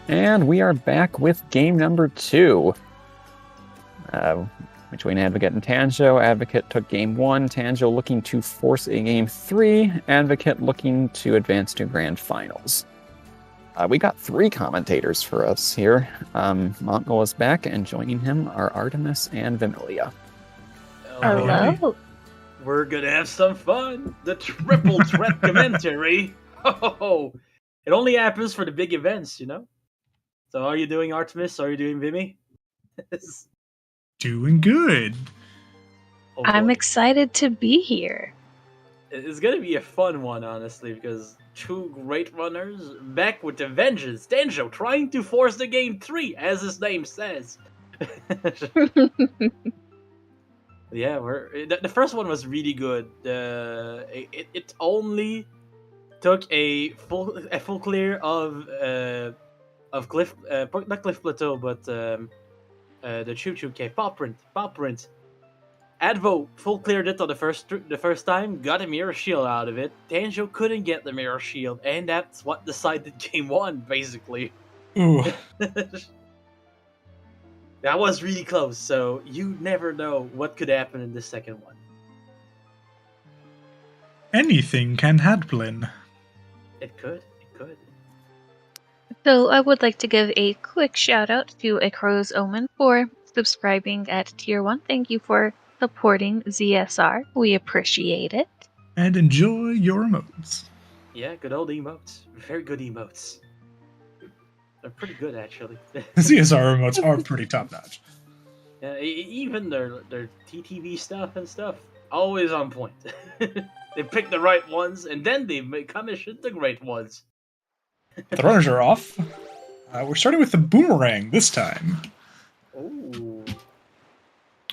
And we are back with game number 2. Between Advocate and Tanjo. Advocate took game 1. Tanjo looking to force a game 3. Advocate looking to advance to grand finals. We got 3 commentators for us here. Montgol is back, and joining him are Artemis and Vamilia. Hello. We're gonna have some fun. The triple threat commentary. Oh, it only happens for the big events, you know. So, how are you doing, Artemis? How are you doing, Vimy? Doing good. Oh, I'm boy. excited to be here. It's gonna be a fun one, honestly, because 2 great runners back with a vengeance. Tanjo trying to force the game 3, as his name says. Yeah, the first one was really good. It only took a full clear of cliff, not cliff plateau, but the choo cave, paw print. Advo full cleared it on the first time, got a mirror shield out of it. Tanjo couldn't get the mirror shield, and that's what decided game 1, basically. Ooh. That was really close, so you never know what could happen in the second one. Anything can happen. It could. So I would like to give a quick shout out to A Crow's Omen for subscribing at Tier 1. Thank you for supporting ZSR. We appreciate it. And enjoy your emotes. Yeah, good old emotes. Very good emotes. They're pretty good, actually. CSR emotes are pretty top notch. Even their TTV stuff and stuff, always on point. They pick the right ones, and then they commission the great ones. The runners are off. We're starting with the boomerang this time. Ooh.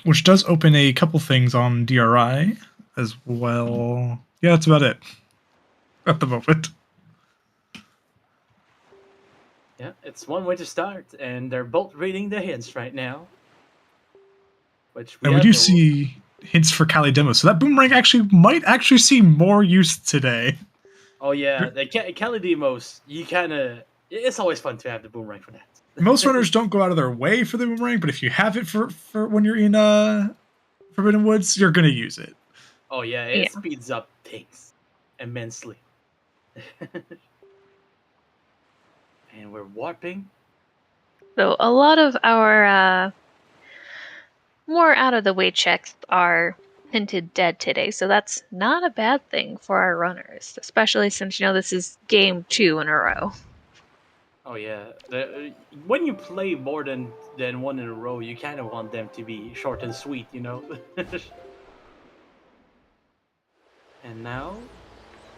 Which does open a couple things on DRI as well. Yeah, that's about it at the moment. Yeah, it's one way to start, and they're both reading the hints right now. Which We do see hints for Kali demo, so that boomerang might actually see more use today. Oh yeah, the Kelly demos, it's always fun to have the boomerang for that. Most runners don't go out of their way for the boomerang, but if you have it for when you're in Forbidden Woods, you're gonna use it. Oh yeah, it speeds up things immensely. And we're warping. So a lot of our more out-of-the-way checks are hinted dead today, so that's not a bad thing for our runners, especially since, this is game 2 in a row. Oh yeah, when you play more than one in a row, you kind of want them to be short and sweet, you know? And now,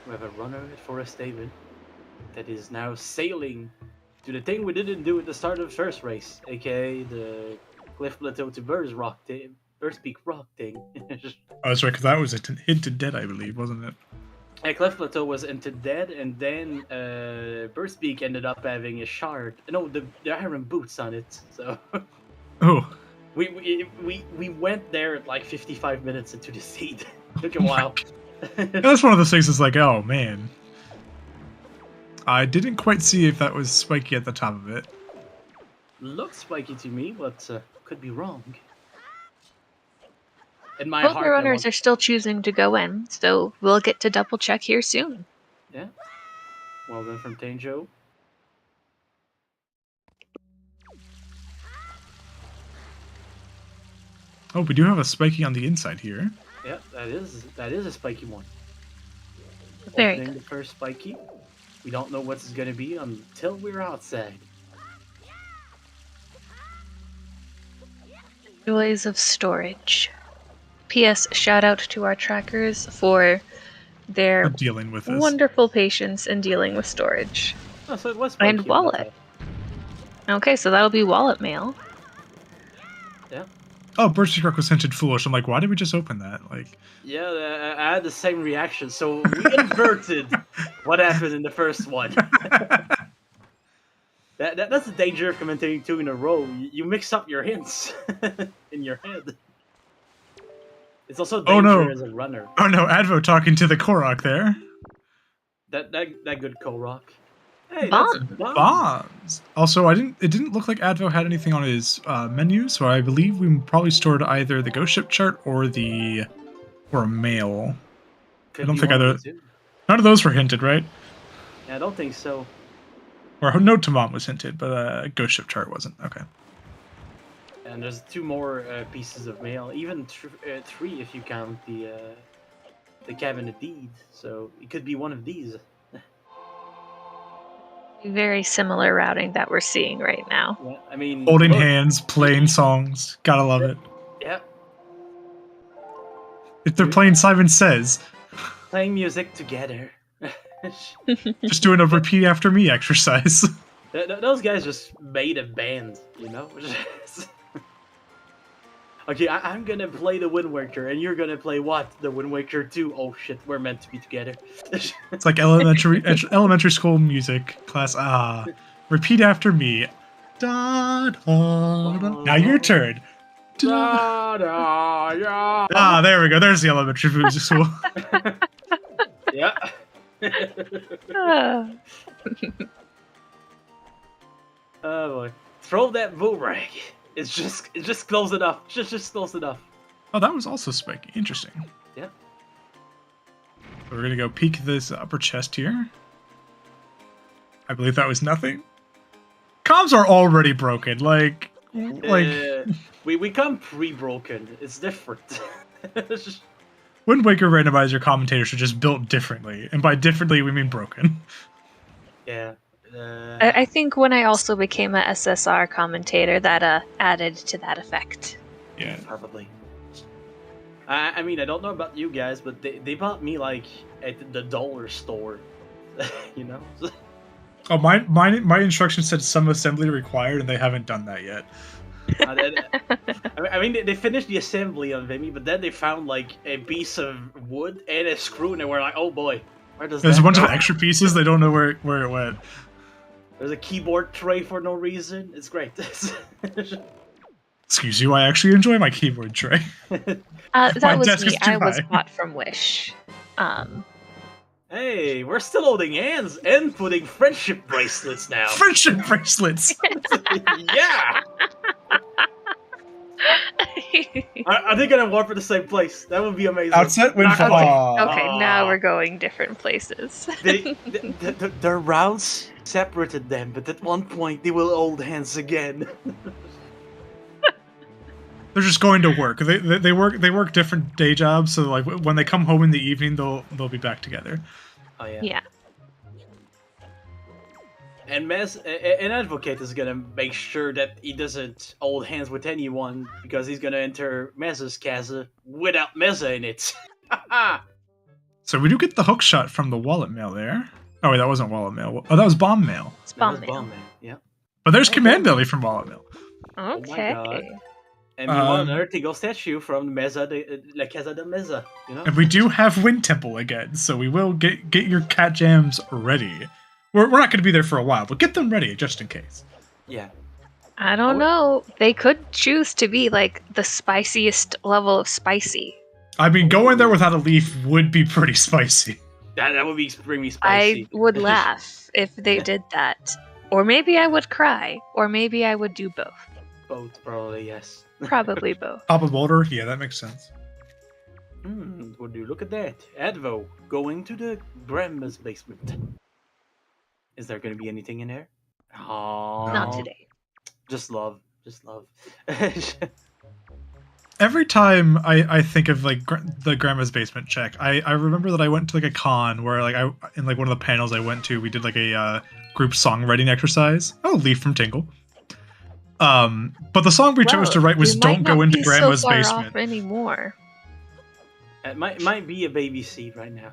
we have a runner at Forest Haven that is now sailing to the thing we didn't do at the start of the first race, aka the Cliff Plateau to Bird's Peak Rock thing. Oh, that's right, because that was hinted dead, I believe, wasn't it? Yeah, Cliff Plateau was hinted dead, and then Bird's Peak ended up having a shard. No, the iron boots on it. So. Oh. We went there at like 55 minutes into the seed. Took a while. That's one of those things that's like, oh man. I didn't quite see if that was spiky at the top of it. Looks spiky to me, but could be wrong. In my Both heart, the runners are still choosing to go in, so we'll get to double check here soon. Yeah. Well done from Tanjo. Oh, we do have a spiky on the inside here. Yeah, that is a spiky one. Very Opening good. the first spiky. We don't know what it's gonna be until we're outside. Joys of storage. P.S. Shout out to our trackers for their Dealing with this. wonderful patience in dealing with storage. Oh, so it was spiky. And wallet. Okay, so that'll be wallet mail. Yeah. Oh, Bird's Peak Rock was hinted foolish. I'm like, why did we just open that? Like. Yeah, I had the same reaction. So we inverted what happened in the first one. That's the danger of commentating 2 in a row. You mix up your hints in your head. It's also danger as a runner. Oh no, Advo talking to the Korok there. That good Korok. Hey, Bomb. that's bomb. Bombs. Also, it didn't look like Advo had anything on his menu, so I believe we probably stored either the ghost ship chart or a mail. Could I don't be think one of either. the two. None of those were hinted, right? Yeah, I don't think so. Or Note to Mom was hinted, but ghost ship chart wasn't. Okay. And there's 2 more pieces of mail, even 3 if you count the cabinet deed. So it could be one of these. Very similar routing that we're seeing right now. Yeah, I mean, Holding look, hands, playing songs. Gotta love it. Yeah, If they're playing Simon Says, playing music together. just doing a repeat after me exercise. Those guys just made a band, you know? Okay, I'm gonna play the Wind Waker, and you're gonna play what? The Wind Waker 2? Oh shit, we're meant to be together. It's like elementary school music class. Repeat after me. Da, da, da. Now your turn. Da. Da, da, yeah. There we go. There's the elementary music school. Yeah. Ah. Oh boy. Throw that boomerang. It's just close enough. Just close enough. Oh, that was also spiky. Interesting. Yeah. So we're gonna go peek this upper chest here. I believe that was nothing. Comms are already broken. Like we come pre-broken. It's different. Wind Waker randomizer commentators are just built differently, and by differently we mean broken. Yeah. I think when I also became a SSR commentator, that added to that effect. Yeah. Probably. I mean, I don't know about you guys, but they bought me like at the dollar store, you know. Oh, my instructions said some assembly required, and they haven't done that yet. I mean, they finished the assembly on Vimy, but then they found like a piece of wood and a screw, and they were like, "Oh boy, where does There's that a bunch go?" of extra pieces. They don't know where it went. There's a keyboard tray for no reason. It's great. Excuse you, I actually enjoy my keyboard tray. My That was desk me. is too I was high. bought from Wish. Hey, we're still holding hands and putting friendship bracelets now. Friendship bracelets. Yeah. Are they gonna warp at the same place? That would be amazing. Outset windfall. Okay, now we're going different places. Their routes separated them, but at one point they will hold hands again. They're just going to work. They work different day jobs, so like when they come home in the evening, they'll be back together. Oh yeah. Yeah. And an advocate is gonna make sure that he doesn't hold hands with anyone because he's gonna enter Mez's casa without Meza in it. So we do get the hook shot from the wallet mail there. Oh wait, that wasn't wallet mail. Oh, that was bomb mail. It's bomb That was mail. Bomb Man, yeah. But there's command belly from wallet mail. Okay. God. And we want another Tingle statue from Meza, La Casa de Meza, you know? And we do have Wind Temple again, so we will get your cat jams ready. We're not going to be there for a while, but get them ready just in case. Yeah. I don't know. They could choose to be like the spiciest level of spicy. I mean, going there without a leaf would be pretty spicy. That would be extremely spicy. I would laugh if they did that. Or maybe I would cry. Or maybe I would do both. Both, probably, yes. Probably both. Pop a boulder? Yeah, that makes sense. Would you look at that? Advo, going to the grandma's basement. Is there going to be anything in there? Oh, Not today. Just love. Just love. Every time I think of like the grandma's basement check, I remember that I went to like a con where like in like one of the panels I went to, we did like a group songwriting exercise. Oh, Leaf from Tingle. But the song we chose to write was "Don't Go into Grandma's so far Basement." Off anymore. It might be a baby seed right now.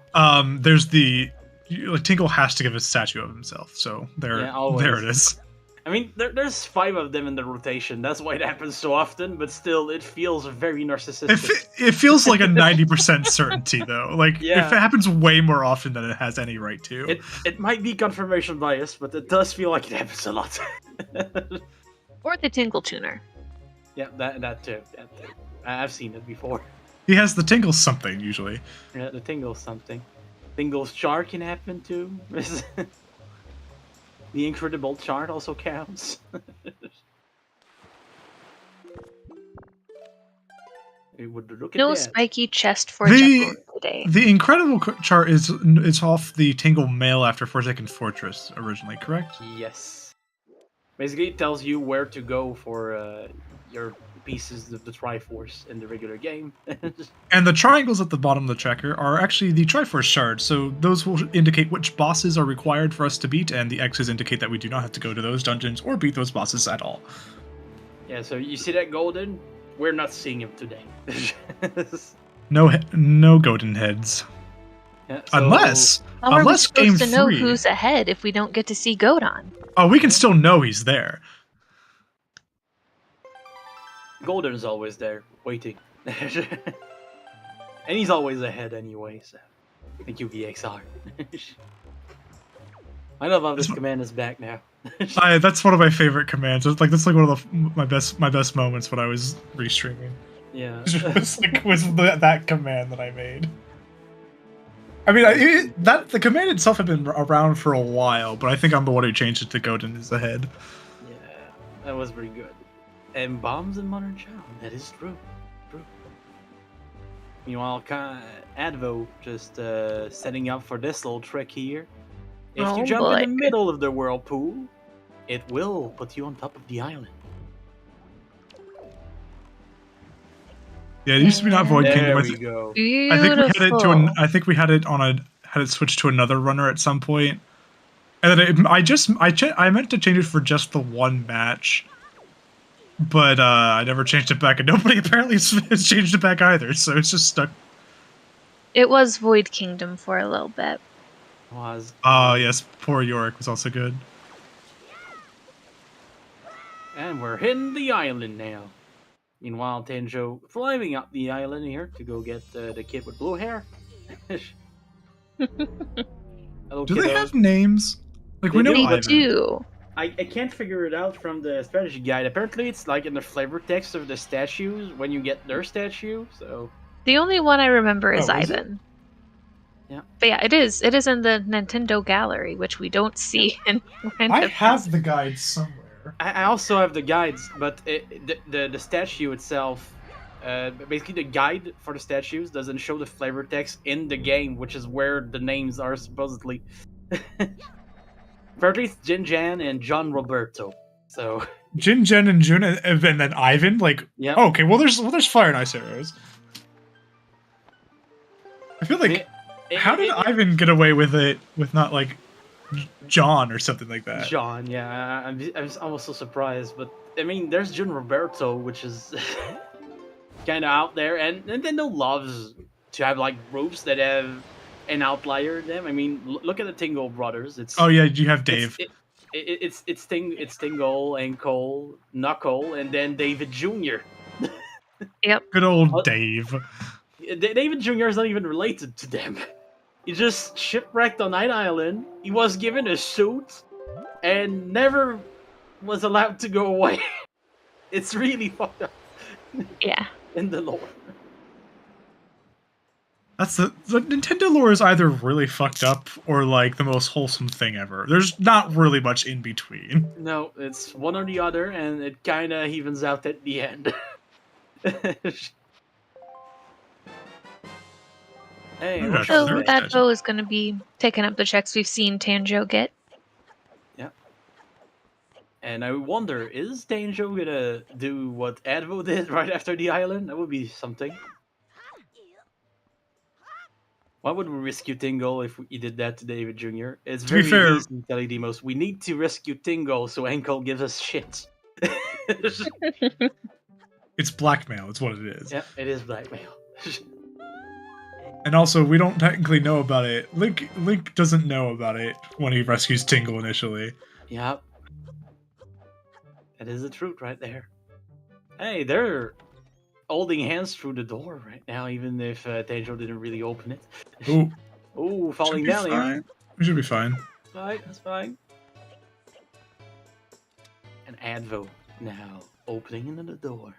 There's like Tingle has to give a statue of himself, so there it is. I mean, there's 5 of them in the rotation. That's why it happens so often, but still, it feels very narcissistic. It feels like a 90% certainty, though. Like, Yeah. if it happens way more often than it has any right to. It might be confirmation bias, but it does feel like it happens a lot. Or the Tingle Tuner. Yeah, that too. I've seen it before. He has the Tingle something, usually. Yeah, the Tingle something. Tingle's char can happen too. The incredible chart also counts. It would look at No that. spiky chest for The- Jungle today. The incredible chart is it's off the Tingle Mail after Forsaken Fortress originally, correct? Yes. Basically, it tells you where to go for your pieces of the Triforce in the regular game. And the triangles at the bottom of the tracker are actually the Triforce shards, so those will indicate which bosses are required for us to beat, and the X's indicate that we do not have to go to those dungeons or beat those bosses at all. Yeah, so you see that golden? We're not seeing him today. No golden heads. Yeah, so- Unless How are we unless game supposed to know 3. who's ahead if we don't get to see Godon? Oh, we can still know he's there. Golden's always there, waiting. And he's always ahead anyway, so... Thank you, VXR. I love how this command is back now. That's one of my favorite commands. It's like that's like one of my best moments when I was restreaming. Yeah. was that command that I made. I mean, the command itself had been around for a while, but I think I'm the one who changed it to Godin is ahead. Yeah, that was pretty good. And bombs in Modern Challenge, that is true. True. Meanwhile, Advo just setting up for this little trick here. If you jump in the middle of the whirlpool, it will put you on top of the island. Yeah, it used to be not Void There Kingdom. we go. I think we had it had it switched to another runner at some point, and then I meant to change it for just the one match, but I never changed it back, and nobody apparently has changed it back either. So it's just stuck. It was Void Kingdom for a little bit. Oh yes, poor Yorick was also good. And we're hitting the island now. Meanwhile, Tenjo flying up the island here to go get the kid with blue hair. Hello, Do kiddo. they have names? Like we know They Ivan. do. I can't figure it out from the strategy guide. Apparently, it's like in the flavor text of the statues when you get their statue. So The only one I remember is Oh, is it? Ivan. Yeah. But yeah, it is. It is in the Nintendo Gallery, which we don't see in I have the guide somewhere. I also have the guides, but the statue itself, basically the guide for the statues doesn't show the flavor text in the game, which is where the names are supposedly. Apparently, it's Jin Jan and John Roberto. So Jin, Jen, and Jun, and then Ivan. Like, yeah. oh, okay. Well, there's fire and ice arrows. I feel like how did Ivan get away with it with not like John or something like that? John, yeah, I'm almost so surprised, but I mean, there's Jun Roberto, which is kind of out there, and Nintendo loves to have like groups that have an outlier in them. I mean, look at the Tingle brothers. It's Oh yeah, you have Dave. It's Tingle and Cole, Knuckle, and then David Jr. Yep. Good old Dave. David Jr. is not even related to them. He just shipwrecked on Night Island. He was given a suit and never was allowed to go away. It's really fucked up. Yeah. In the lore. That's the Nintendo lore is either really fucked up or like the most wholesome thing ever. There's not really much in between. No, it's one or the other, and it kind of evens out at the end. Hey, Oh, what's gosh, So your they're- name? Advo is going to be taking up the checks we've seen Tanjo get. And I wonder, is Tanjo gonna do what Advo did right after the island? That would be something. Why would we rescue Tingle if we did that to David Jr.? It's To be very fair- easy to tell you, Demos. We need to rescue Tingle so Ankle gives us shit. It's blackmail. It's what it is. Yeah, it is blackmail. And also, we don't technically know about it. Link doesn't know about it when he rescues Tingle initially. Yep. That is the truth right there. Hey, they're holding hands through the door right now, even if Tanjo didn't really open it. Ooh, Ooh, falling should be down here. fine. We should be fine. That's fine, that's fine. And Advo now opening another door.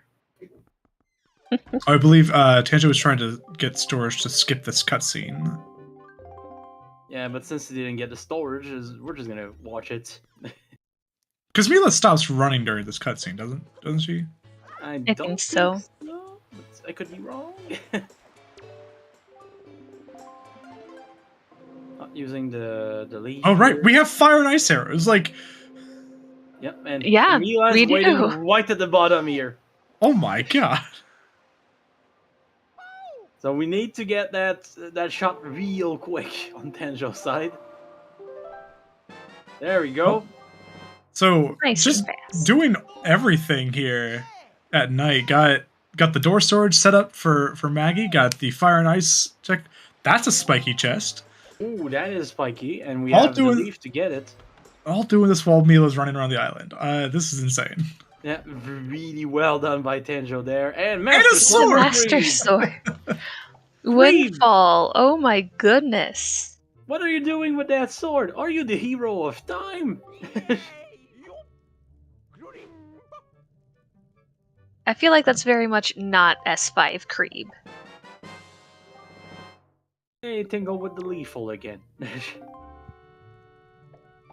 I believe Tanjo was trying to get Storage to skip this cutscene. Yeah, but since he didn't get the storage, we're just gonna watch it. Because Mila stops running during this cutscene, doesn't she? I think don't so. But I could be wrong. Not using the leaf. Oh right, here. we have fire and ice arrows. Like, Yep, and Yeah, Mila's we waiting do. right at the bottom here. oh my god. So we need to get that shot real quick on Tanjo's side. There we go. Oh. So Nice just and fast. doing everything here at night. Got the door storage set up for Maggie. Got the fire and ice check. That's a spiky chest. Ooh, that is spiky, and we I'll have the do it. leaf to get it. All doing this while Mila's running around the island. This is insane. Yeah, really well done by Tanjo there. And a Master sword! Master Creed. Sword. Creed. Windfall. Oh my goodness. What are you doing with that sword? Are you the hero of time? I feel like that's very much not S5 Creeb. Hey, Tingle with the lethal again.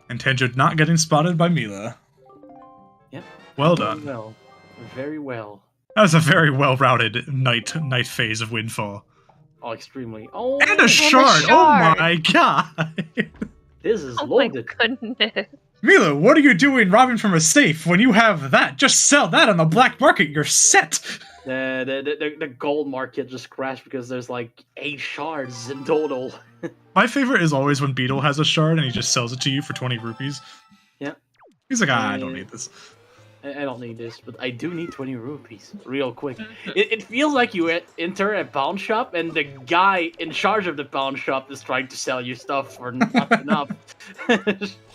And Tanjo not getting spotted by Mila. Yep. Well Very done. well. Very well. That was a very well routed night phase of Windfall. Oh, extremely. Oh, And a shard! shard. Oh my god! this is Oh my loaded. goodness. Mila, what are you doing robbing from a safe when you have that? Just sell that on the black market, you're set! The gold market just crashed because there's like 8 shards in total. My favorite is always when Beetle has a shard and he just sells it to you for 20 rupees. Yeah. He's like, I don't need this. I don't need this, but I do need 20 rupees real quick. It feels like you enter a pawn shop and the guy in charge of the pawn shop is trying to sell you stuff for not enough.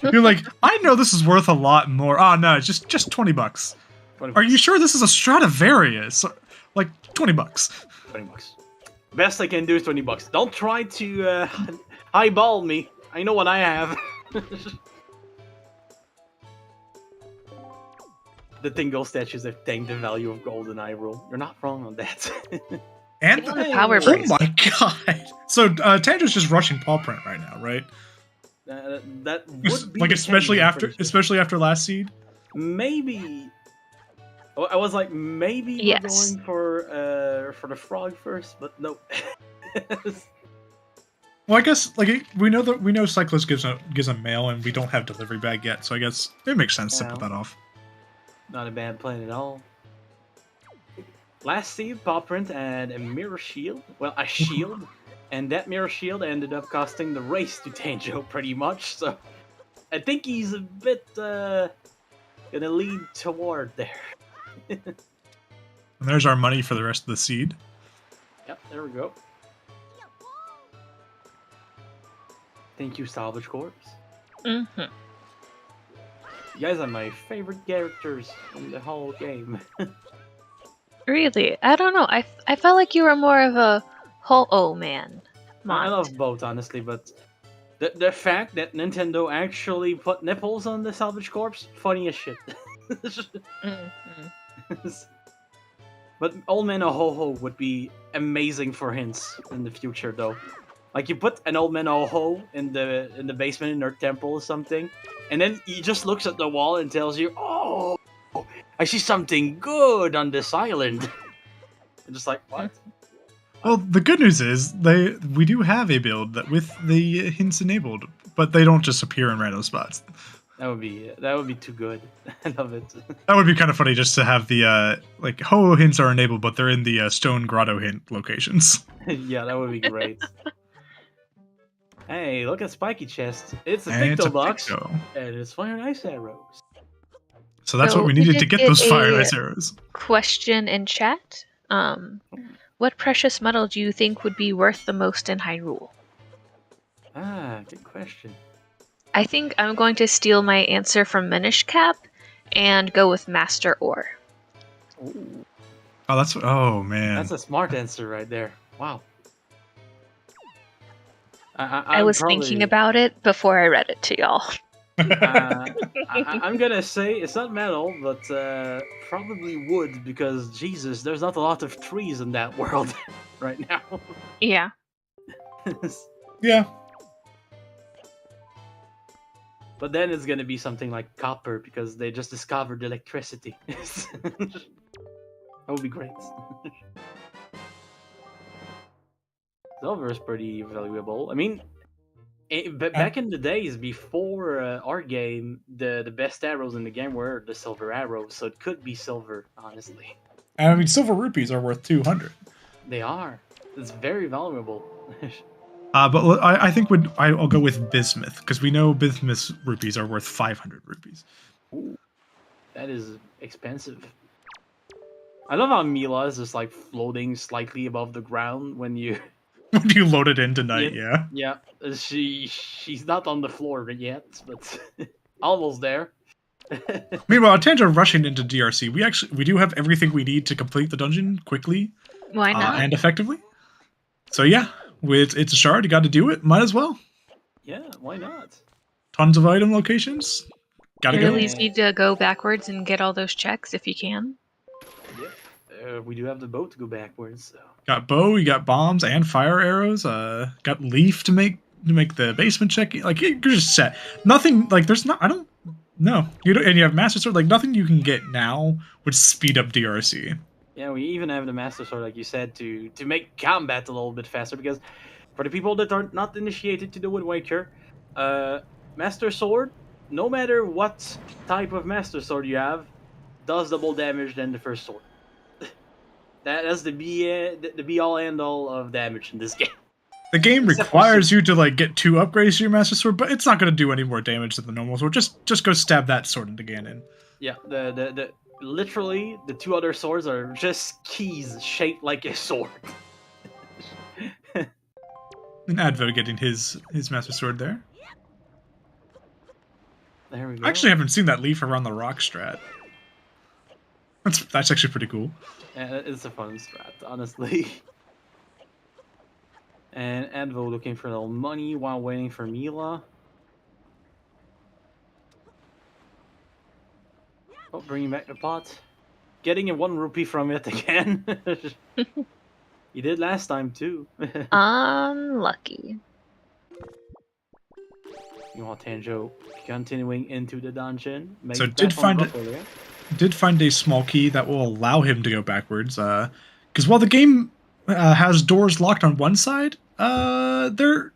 You're like, I know this is worth a lot more. Oh no, it's just 20 bucks. 20 Are you sure this is a Stradivarius? Like, 20 bucks. 20 bucks. Best I can do is 20 bucks. Don't try to highball me. I know what I have. The Tingle statues have tanked the value of gold in Hyrule. You're not wrong on that. And Give him the power oh brace. my god. So Tanjo's just rushing paw print right now, right? That would be Like the especially case, I'm after pretty sure. last seed. Maybe. Oh, I was like, maybe Yes. we're going for the frog first, but nope. Well, I guess like we know Cyclist gives a mail and we don't have delivery bag yet, so I guess it makes sense to put that off. Not a bad plan at all. Last seed, paw print, and a mirror shield. Well, a shield. And that mirror shield ended up costing the race to Tanjo pretty much, so I think he's a bit gonna lead toward there. And there's our money for the rest of the seed. Yep, there we go. Thank you, Salvage Corps. Mm-hmm. You guys are my favorite characters in the whole game. Really? I don't know. I felt like you were more of a Ho-Oh man. I love both, honestly, but the fact that Nintendo actually put nipples on the Salvage Corps, funny as shit. Mm-hmm. But Old Man Ho-Ho would be amazing for hints in the future, though. Like, you put an Old Man Ho-Ho in the basement in their temple or something, and then he just looks at the wall and tells you, "Oh, I see something good on this island." And just like, what? Well, the good news is we do have a build that with the hints enabled, but they don't just appear in random spots. That would be too good. I love it. That would be kind of funny just to have the like Ho hints are enabled, but they're in the Stone Grotto hint locations. Yeah, that would be great. Hey, look at Spiky Chest. It's a And it's a Picto Box, Picto. and it's Fire and Ice Arrows. So that's So what we we needed did to get get those fire and a- ice arrows. Question in chat. What precious metal do you think would be worth the most in Hyrule? Ah, good question. I think I'm going to steal my answer from Minish Cap and go with Master Ore. Ooh, Oh man. that's a smart answer right there. Wow. I was thinking about it before I read it to y'all. I'm gonna say it's not metal, but probably wood, because Jesus, there's not a lot of trees in that world right now. Yeah. Yeah. But then it's gonna be something like copper because they just discovered electricity. That would be great. Silver is pretty valuable. I mean, back in the days before our game, the best arrows in the game were the silver arrows, so it could be silver, honestly. And I mean, silver rupees are worth 200. They are. It's very valuable. But I think I'll go with bismuth because we know bismuth rupees are worth 500 rupees. Ooh, that is expensive. I love how Mila is just like floating slightly above the ground when you When you load it in tonight, yeah. Yeah, she's not on the floor yet, but almost there. Meanwhile, Tanjo rushing into DRC, we do have everything we need to complete the dungeon quickly. Why not? And effectively. So yeah, it's a shard, you got to do it. Might as well. Yeah, why not? Tons of item locations. Gotta go. Really easy to go backwards and get all those checks if you can. Yep. We do have the boat to go backwards. So. Got bow, you got bombs and fire arrows. Got leaf to make the basement check. Like you're just set. Nothing like there's not. I don't. No, you don't. And you have master sword. Like nothing you can get now would speed up DRC. Yeah, we even have the master sword, like you said, to make combat a little bit faster. Because for the people that are not initiated to the Wind Waker, master sword, no matter what type of master sword you have, does double damage than the first sword. That's the be all end all of damage in this game. The game requires you to like get 2 upgrades to your master sword, but it's not going to do any more damage than the normal sword. Just go stab that sword into Ganon. Yeah, the literally the 2 other swords are just keys shaped like a sword. And Advo getting his master sword there. There we go. I actually haven't seen that leaf around the rock strat. That's actually pretty cool. Yeah, it's a fun strat, honestly. And Advo looking for a little money while waiting for Mila. Oh, bringing back the pot. Getting a 1 rupee from it again. You did last time too. Unlucky. You want Tanjo continuing into the dungeon. So did find a small key that will allow him to go backwards. Because while the game has doors locked on one side, they're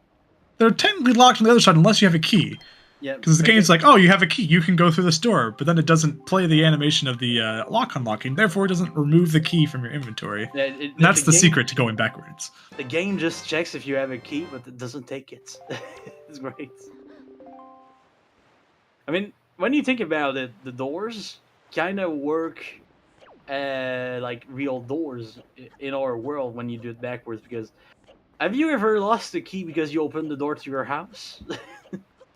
technically locked on the other side unless you have a key. Yeah. Because the game's like, oh, you have a key, you can go through this door, but then it doesn't play the animation of the lock unlocking, therefore it doesn't remove the key from your inventory. Yeah, that's the secret to going backwards. The game just checks if you have a key, but it doesn't take it. It's great. I mean, when you think about it, the doors kind of work like real doors in our world when you do it backwards, because have you ever lost a key because you opened the door to your house?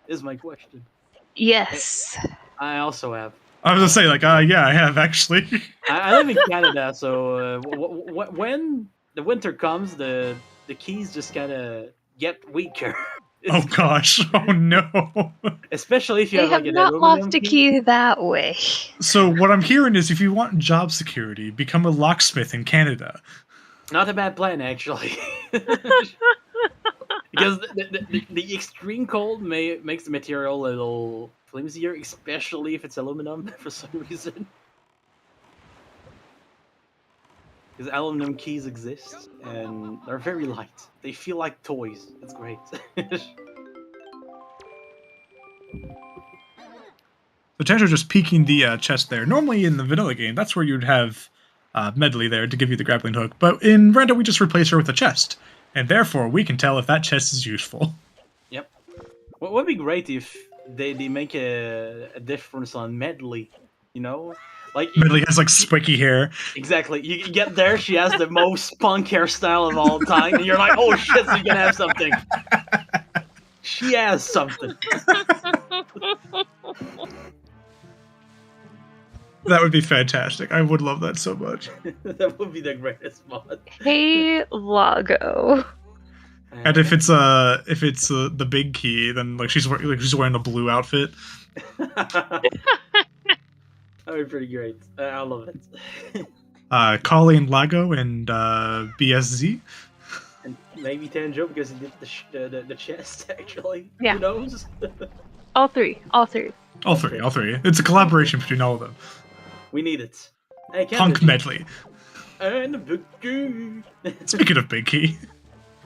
Is my question. Yes. I also have. I was gonna say, like, yeah, I have actually. I live in Canada, so when the winter comes, the keys just kind of get weaker. Oh gosh! Oh no! Especially if you They have like an not aluminum lost a key that way. So what I'm hearing is, if you want job security, become a locksmith in Canada. Not a bad plan, actually. Because the extreme cold makes the material a little flimsier, especially if it's aluminum for some reason. Because aluminum keys exist, and they're very light. They feel like toys. It's great. So Tanjo just peeking the chest there. Normally in the vanilla game, that's where you'd have Medley there to give you the grappling hook. But in Rando, we just replace her with a chest. And therefore, we can tell if that chest is useful. Yep. What would be great if they make a difference on Medley, you know? Like Medley has like spiky hair. Exactly. You get there, she has the most punk hairstyle of all time, and you're like, oh shit, so you can have something. She has something. That would be fantastic. I would love that so much. That would be the greatest mod. Hey, Lago. And if it's the big key, then like she's wearing a blue outfit. That would be pretty great. I love it. Colleen Lago and BSZ. And maybe Tanjo because he did the chest actually. Yeah. Who knows? All three. All three. It's a collaboration between all of them. We need it. Hey, Punk medley. And a big key. Speaking of big key.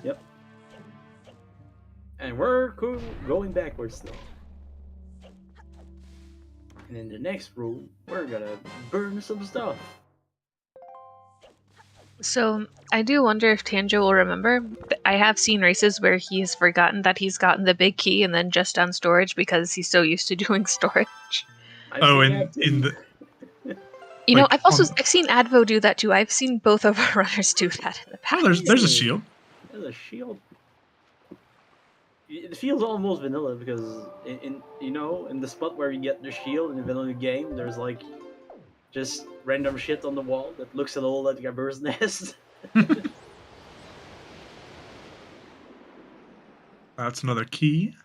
Yep. And we're going backwards now. And in the next room, we're gonna burn some stuff. So I do wonder if Tanjo will remember. I have seen races where he's forgotten that he's gotten the big key and then just done storage because he's so used to doing storage. In the You know, like, I've seen Advo do that too. I've seen both of our runners do that in the past. oh, there's a shield. There's a shield. It feels almost vanilla because in the spot where you get the shield in the vanilla game, there's like just random shit on the wall that looks a little like a bird's nest. That's another key.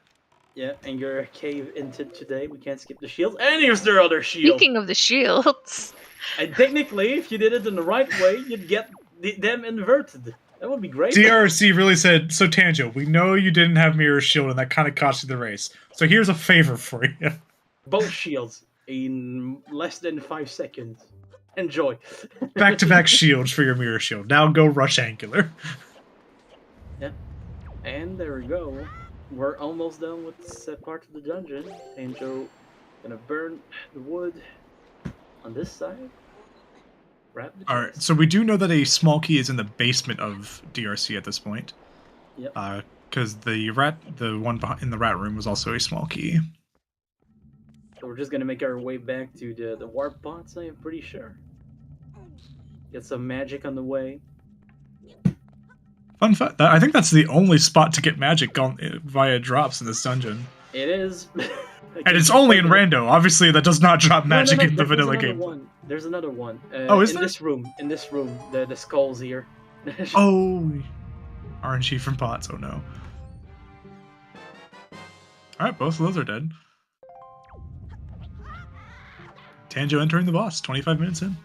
Yeah, and your cave into today. We can't skip the shield. And here's their other shield. Speaking of the shields. And technically, if you did it in the right way, you'd get them inverted. That would be great. DRC really said, so Tanjo, we know you didn't have Mirror Shield and that kind of cost you the race. So here's a favor for you. Both shields in less than 5 seconds. Enjoy. Back-to-back shields for your Mirror Shield. Now go rush Angular. Yeah. And there we go. We're almost done with this part of the dungeon. Tanjo gonna burn the wood on this side. Alright, so we do know that a small key is in the basement of DRC at this point. Yep. Because the one in the rat room was also a small key. So we're just gonna make our way back to the warp pods, I am pretty sure. Get some magic on the way. Fun fact, I think that's the only spot to get magic via drops in this dungeon. It is. And it's only in Rando. Obviously, that does not drop magic in the vanilla game. There's another one. Is there? In this room, the skulls here. Oh, RNG from pots. Oh no. All right, both of those are dead. Tanjo entering the boss. 25 minutes in.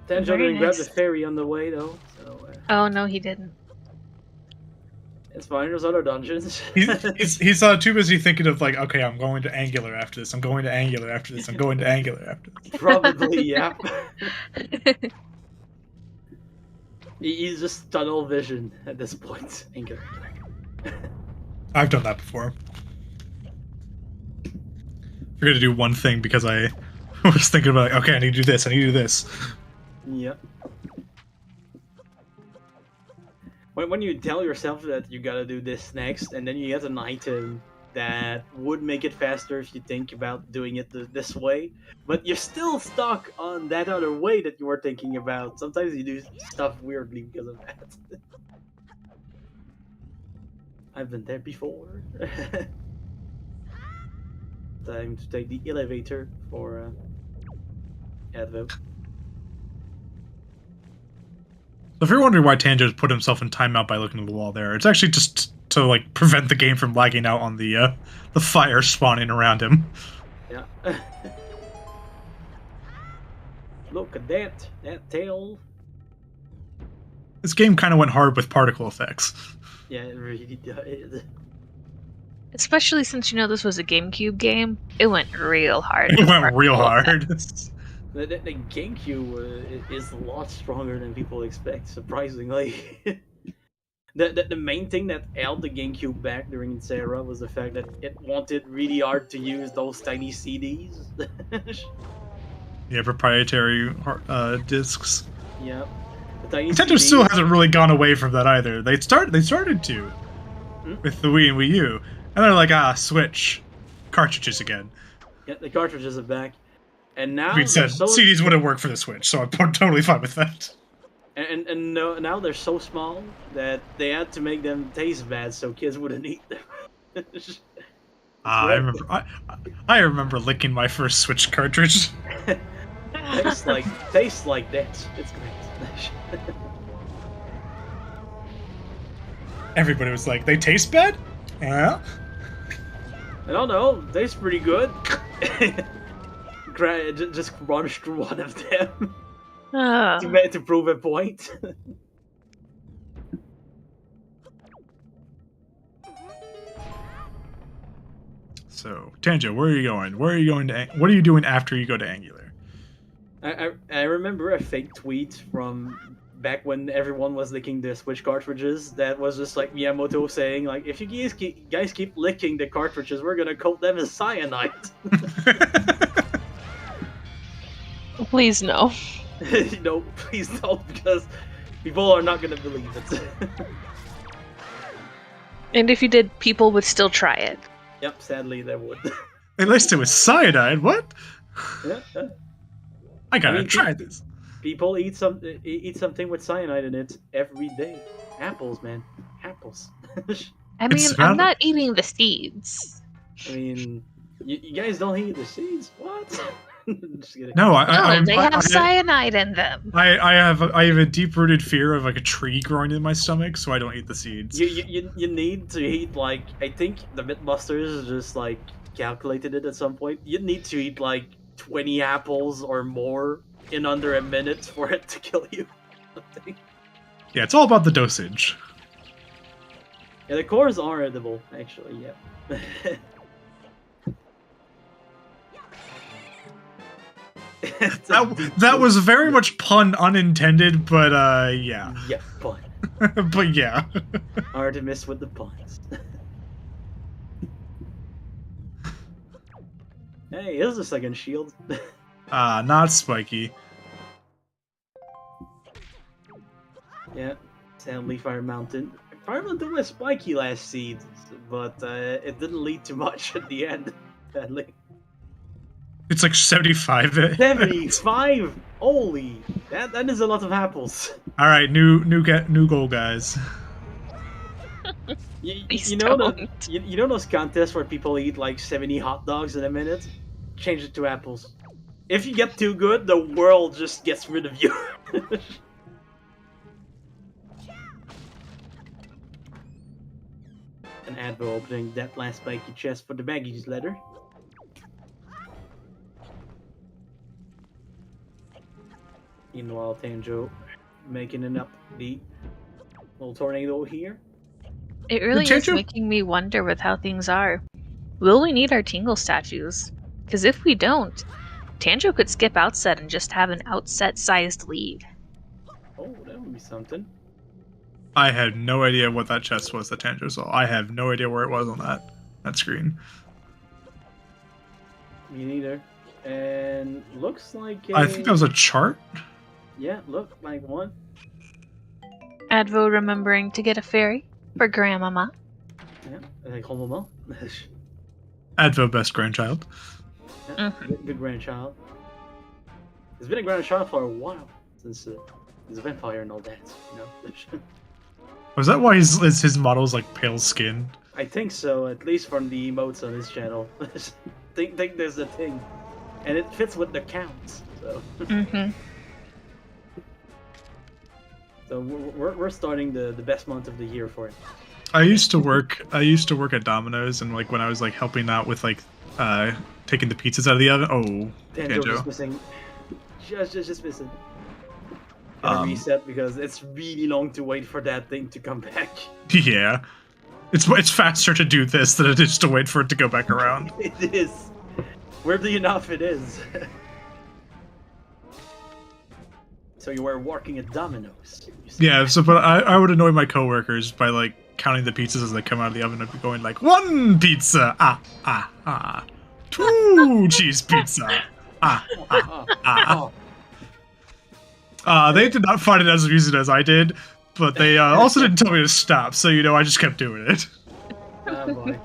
Tanjo didn't grab the fairy on the way though. So, Oh no, he didn't. It's fine. There's other dungeons. He's too busy thinking of like, okay, I'm going to Angular after this. I'm going to Angular after this. I'm going to Angular after this. Probably, yeah. He's just tunnel vision at this point. Angular. I've done that before. We're gonna do one thing because I was thinking about, okay, I need to do this. I need to do this. Yep. When you tell yourself that you gotta do this next, and then you get an item that would make it faster if you think about doing it this way, but you're still stuck on that other way that you were thinking about. Sometimes you do stuff weirdly because of that. I've been there before. Time to take the elevator for Advo. So if you're wondering why Tanjo's put himself in timeout by looking at the wall there, it's actually just to like prevent the game from lagging out on the fire spawning around him. Yeah. Look at that tail. This game kind of went hard with particle effects. Yeah, it really did. Especially since you know this was a GameCube game, it went real hard. It went real hard. The GameCube is a lot stronger than people expect, surprisingly. the main thing that held the GameCube back during its era was the fact that it wanted really hard to use those tiny CDs. Yeah, proprietary discs. Yep. Nintendo CDs. Still hasn't really gone away from that either. They started to with the Wii and Wii U, and they're like, Switch cartridges again. Yeah, the cartridges are back. And now I mean, CDs wouldn't work for the Switch, so I'm totally fine with that. And now they're so small that they had to make them taste bad so kids wouldn't eat them. I remember licking my first Switch cartridge. tastes like that. It's great. Everybody was like, "They taste bad?" Yeah. I don't know. Tastes pretty good. Just crunch through one of them to prove a point. So, Tanjo, where are you going? Where are you going to? What are you doing after you go to Angular? I remember a fake tweet from back when everyone was licking the Switch cartridges. That was just like Miyamoto saying, like, if you guys keep licking the cartridges, we're gonna coat them as cyanide. Please no. No, please don't, because people are not gonna believe it. And if you did, people would still try it. Yep, sadly they would. At least it was cyanide. What? Yeah. I gotta try this. People eat something with cyanide in it every day. Apples, man, apples. I mean, I'm not eating the seeds. I mean, you guys don't eat the seeds. What? Just kidding. No, they have cyanide in them. I have a deep-rooted fear of like a tree growing in my stomach, so I don't eat the seeds. You need to eat, like, I think the Mythbusters just like calculated it at some point. You need to eat like 20 apples or more in under a minute for it to kill you. Yeah, it's all about the dosage. Yeah, the cores are edible, actually. Yeah. that was very much pun unintended, but yeah. Yeah, pun. But yeah. Artemis with the puns. Hey, here's the second shield. Not spiky. Yeah, sadly Fire Mountain. Fire Mountain was spiky last seed, but it didn't lead to much at the end, sadly. It's like 75. 75! Holy! That is a lot of apples. Alright, new goal, guys. You know those contests where people eat like 70 hot dogs in a minute? Change it to apples. If you get too good, the world just gets rid of you. An Advo opening that last spiky chest for the baggies letter. Meanwhile, Tanjo making an up the little tornado here. It really is making me wonder with how things are. Will we need our Tingle statues? Because if we don't, Tanjo could skip outset and just have an outset-sized lead. Oh, that would be something. I had no idea what that chest was that Tanjo saw. I have no idea where it was on that screen. Me neither. And looks like I think that was a chart. Yeah, look like one. Advo remembering to get a fairy for Grandmama. Yeah, like Homoma. Advo best grandchild. Yeah, good grandchild. It's been a grandchild for a while since he's a vampire and all that, you know. Was that why his model's like pale skin? I think so, at least from the emotes on his channel. think there's a thing, and it fits with the counts. So. So we're starting the best month of the year for it. I used to work at Domino's, and like when I was like helping out with like taking the pizzas out of the oven. Oh, Tanjo just missing. Just missing. Gotta reset because it's really long to wait for that thing to come back. Yeah, it's faster to do this than it is to wait for it to go back around. It is. Weirdly enough, it is. So you were working at Domino's. Yeah, but I would annoy my coworkers by like counting the pizzas as they come out of the oven and going like 1 pizza, 2 cheese pizza, They did not find it as amusing as I did, but they also didn't tell me to stop, so you know I just kept doing it. Oh boy.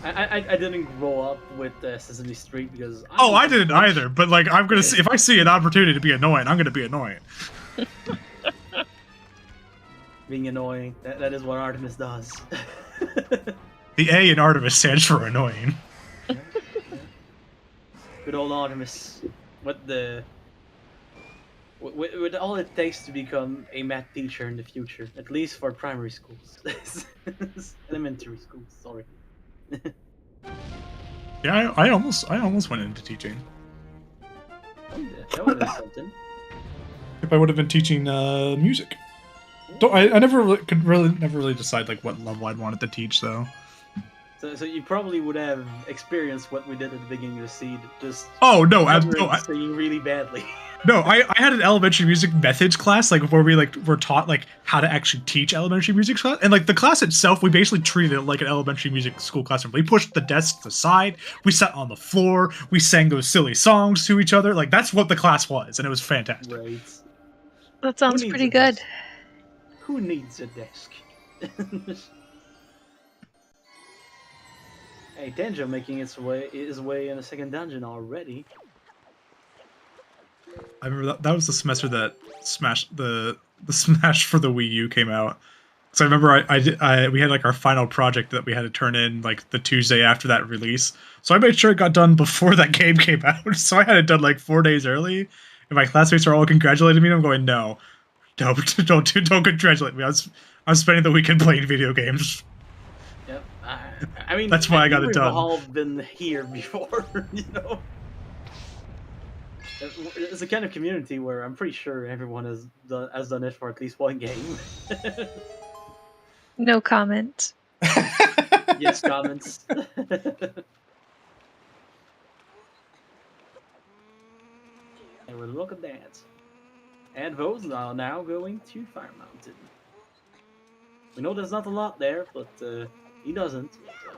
I didn't grow up with Sesame Street because I didn't either. But like, I'm gonna see if I see an opportunity to be annoying, I'm gonna be annoying. Being annoying. That is what Artemis does. The A in Artemis stands for annoying. Good old Artemis. With all it takes to become a math teacher in the future, at least for primary schools, elementary schools. Sorry. Yeah, I almost went into teaching. That would have been something. If I would have been teaching music. I never really decide like what level I'd wanted to teach though. So you probably would have experienced what we did at the beginning of the seed. Just Oh no, singing really badly. No, I had an elementary music methods class, like where we were taught like how to actually teach elementary music class, and like the class itself, we basically treated it like an elementary music school classroom. We pushed the desks aside, we sat on the floor, we sang those silly songs to each other. Like that's what the class was, and it was fantastic. Right. That sounds pretty good. Who needs a desk? Hey, Tanjo making his way in the second dungeon already. I remember that was the semester that Smash the Smash for the Wii U came out. So I remember we had like our final project that we had to turn in like the Tuesday after that release. So I made sure it got done before that game came out. So I had it done like 4 days early, and my classmates are all congratulating me. And I'm going, no, don't congratulate me. I'm spending the weekend playing video games. Yep. I mean, that's why I got it done. We've all been here before, you know. It's a kind of community where I'm pretty sure everyone has done it for at least one game. No comment. Yes, comments. And well, look at that. Advo's are now going to Fire Mountain. We know there's not a lot there, but he doesn't. So.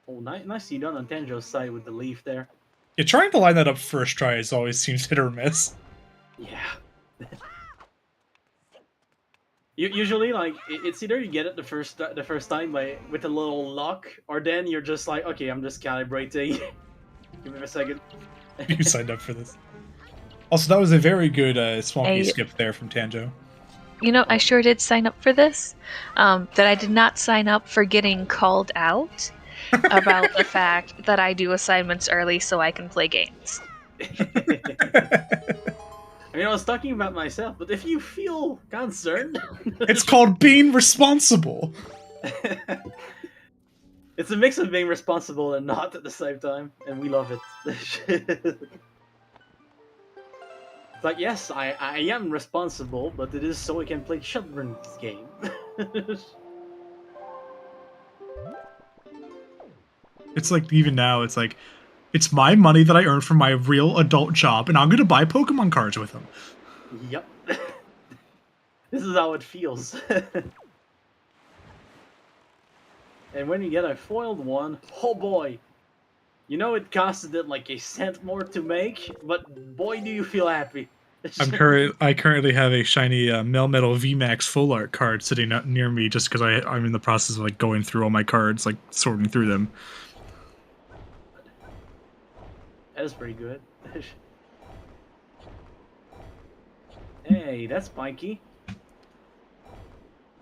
Oh, nicely done on Tanjo's side with the leaf there. Yeah, trying to line that up first try always seems hit or miss. Yeah. Usually, like, it's either you get it the first time with a little luck, or then you're just like, okay, I'm just calibrating. Give me a second. You signed up for this. Also, that was a very good swampy skip there from Tanjo. You know, I sure did sign up for this. That I did not sign up for getting called out about the fact that I do assignments early so I can play games. I mean, I was talking about myself, but if you feel concerned... It's called being responsible. It's a mix of being responsible and not at the same time, and we love it. It's like, yes, I am responsible, but it is so I can play children's game. It's like, even now, it's like, it's my money that I earned from my real adult job, and I'm gonna buy Pokemon cards with them. Yep. This is how it feels. And when you get a foiled one, oh boy! You know it costed it like $0.01 more to make, but boy do you feel happy. I currently have a shiny Melmetal VMAX Full Art card sitting out near me just because I'm in the process of like going through all my cards, like sorting through them. That is pretty good. Hey, that's spiky.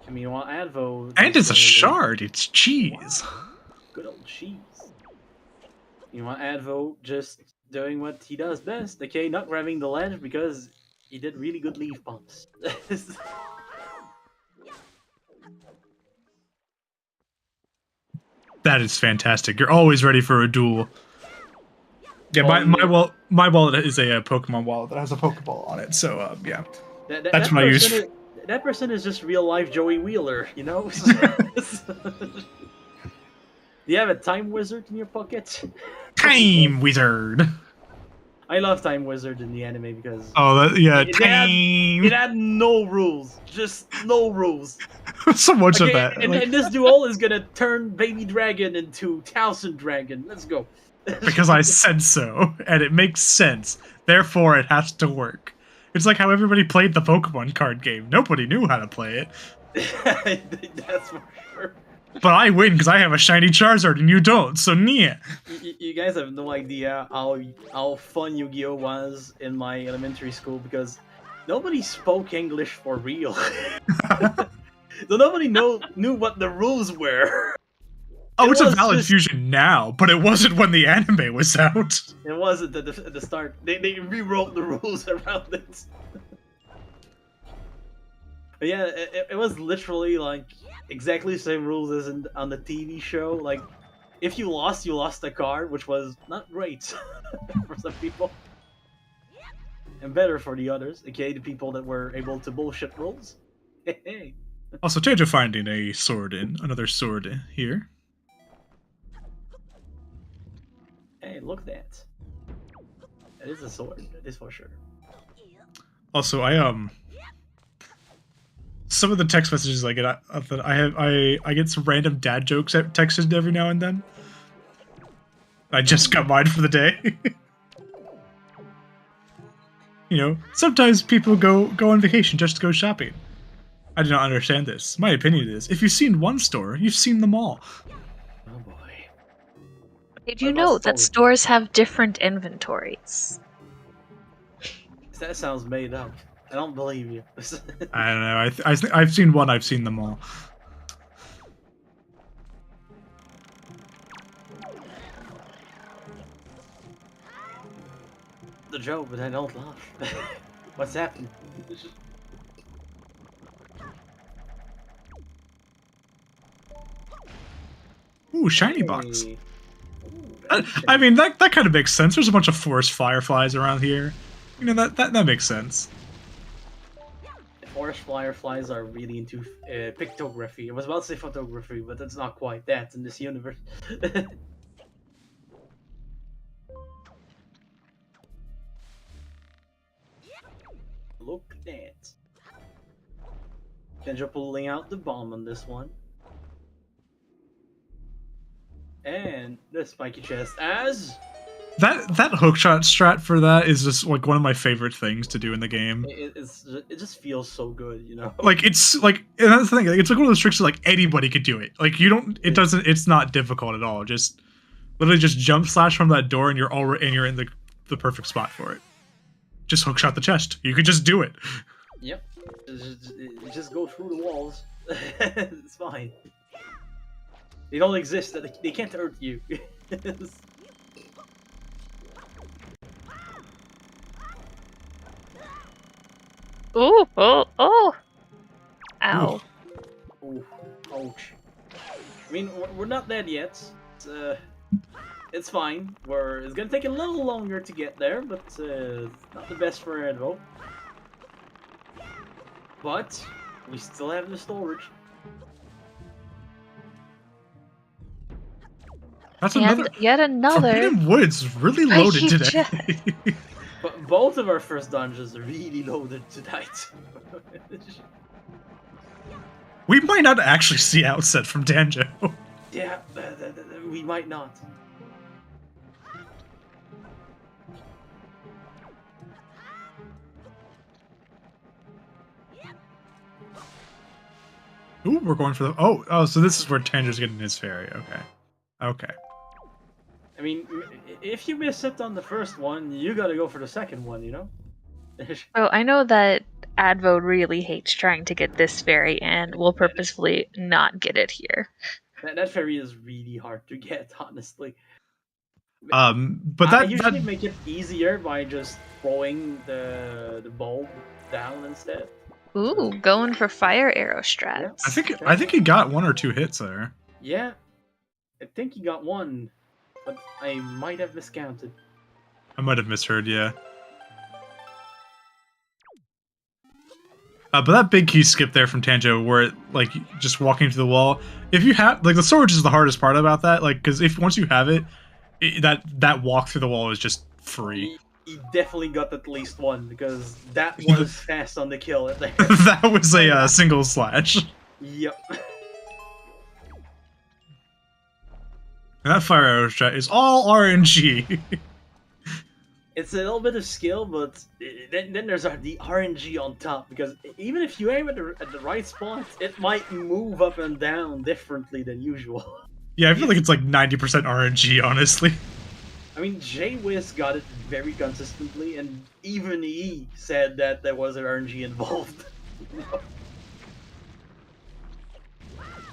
I mean, well, Advo... And it's a shard! It's cheese! Good old cheese. You want Advo just doing what he does best, okay? Not grabbing the ledge because he did really good leaf bumps. That is fantastic. You're always ready for a duel. Yeah, my wallet is a Pokemon wallet that has a Pokeball on it, so yeah. That's what I use. That person is just real life Joey Wheeler, you know? Do you have a Time Wizard in your pocket? Time Wizard! I love Time Wizard in the anime because... Oh, time! It had no rules. Just no rules. So much of that. And this duel is gonna turn Baby Dragon into Thousand Dragon. Let's go. Because I said so, and it makes sense. Therefore, it has to work. It's like how everybody played the Pokemon card game. Nobody knew how to play it. That's for sure. But I win because I have a shiny Charizard and you don't, so yeah. You guys have no idea how fun Yu-Gi-Oh was in my elementary school because nobody spoke English for real. So nobody knew what the rules were. Oh, it's a valid fusion now, but it wasn't when the anime was out. It wasn't at the start. They rewrote the rules around it. But yeah, it was literally like exactly the same rules as on the TV show. Like, if you lost the card, which was not great for some people, and better for the others. Okay, the people that were able to bullshit rules. Hey. Also, Tanjo finding a sword another sword here. Hey, look at that. That is a sword. That is for sure. Also, some of the text messages I get, I get some random dad jokes texted every now and then. I just got mine for the day. You know, sometimes people go on vacation just to go shopping. I do not understand this. My opinion is, if you've seen one store, you've seen them all. Oh boy. Did you What about know that stores? stores have different inventories? That sounds made up. I don't believe you. I don't know. I think I've seen one. I've seen them all. The joke, but I don't laugh. What's happening? Ooh, shiny box. Hey. Ooh, I mean, that kind of makes sense. There's a bunch of forest fireflies around here. You know, that makes sense. Forest fireflies are really into pictography. I was about to say photography, but it's not quite that in this universe. Look at that. Kendra pulling out the bomb on this one. And the spiky chest as... That hookshot strat for that is just like one of my favorite things to do in the game. It just feels so good, you know? Like it's like, and that's the thing. Like, it's like one of those tricks that like anybody could do it. Like you don't. It doesn't. It's not difficult at all. Just literally just jump slash from that door, and you're in the perfect spot for it. Just hookshot the chest. You could just do it. Yep. Just go through the walls. It's fine. They don't exist. They can't hurt you. Ooh, oh, oh! Ow. Ooh, ouch. I mean, we're not dead yet. It's fine. It's gonna take a little longer to get there, but not the best for Advo. But we still have the storage. That's And another. yet another. Forbidden Woods really loaded Spiky today. But both of our first dungeons are really loaded tonight. We might not actually see Outset from Tanjo. Yeah, we might not. Ooh, we're going for the. Oh, so this is where Tanjo's getting his fairy. Okay. I mean, if you miss it on the first one, you gotta go for the second one, you know? Oh, I know that Advo really hates trying to get this fairy and will purposefully not get it here. That fairy is really hard to get, honestly. But I that usually make it easier by just throwing the bulb down instead. Ooh, going for fire arrow strats. I think he got one or two hits there. Yeah, I think he got one, but I might have miscounted. I might have misheard, yeah. But that big key skip there from Tanjo, where it, like, just walking to the wall. If you have, like, the storage is the hardest part about that, like, because if once you have it, that walk through the wall is just free. He definitely got at least one, because that was fast on the kill. That was a single slash. Yep. And that fire arrow strat is all RNG. It's a little bit of skill, but then there's the RNG on top, because even if you aim at the right spot, it might move up and down differently than usual. Yeah, I feel like it's like 90% RNG, honestly. I mean, J-Wiz got it very consistently, and even he said that there was an RNG involved.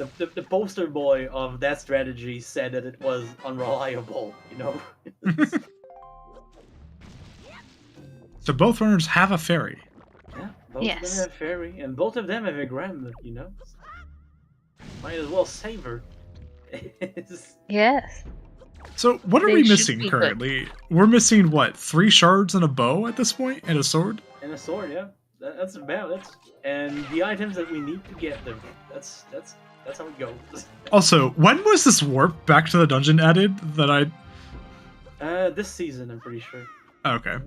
The poster boy of that strategy said that it was unreliable, you know? So both runners have a fairy. Yeah, both of Yes. them have fairy, and both of them have a grandma, you know? Might as well save her. Yes. So what are They we should missing be currently? We're missing, what, 3 shards and a bow at this point? And a sword? And a sword, yeah. That's about it. And the items that we need to get them. That's how it goes. Also, when was this warp back to the dungeon added? That I. This season, I'm pretty sure. Okay.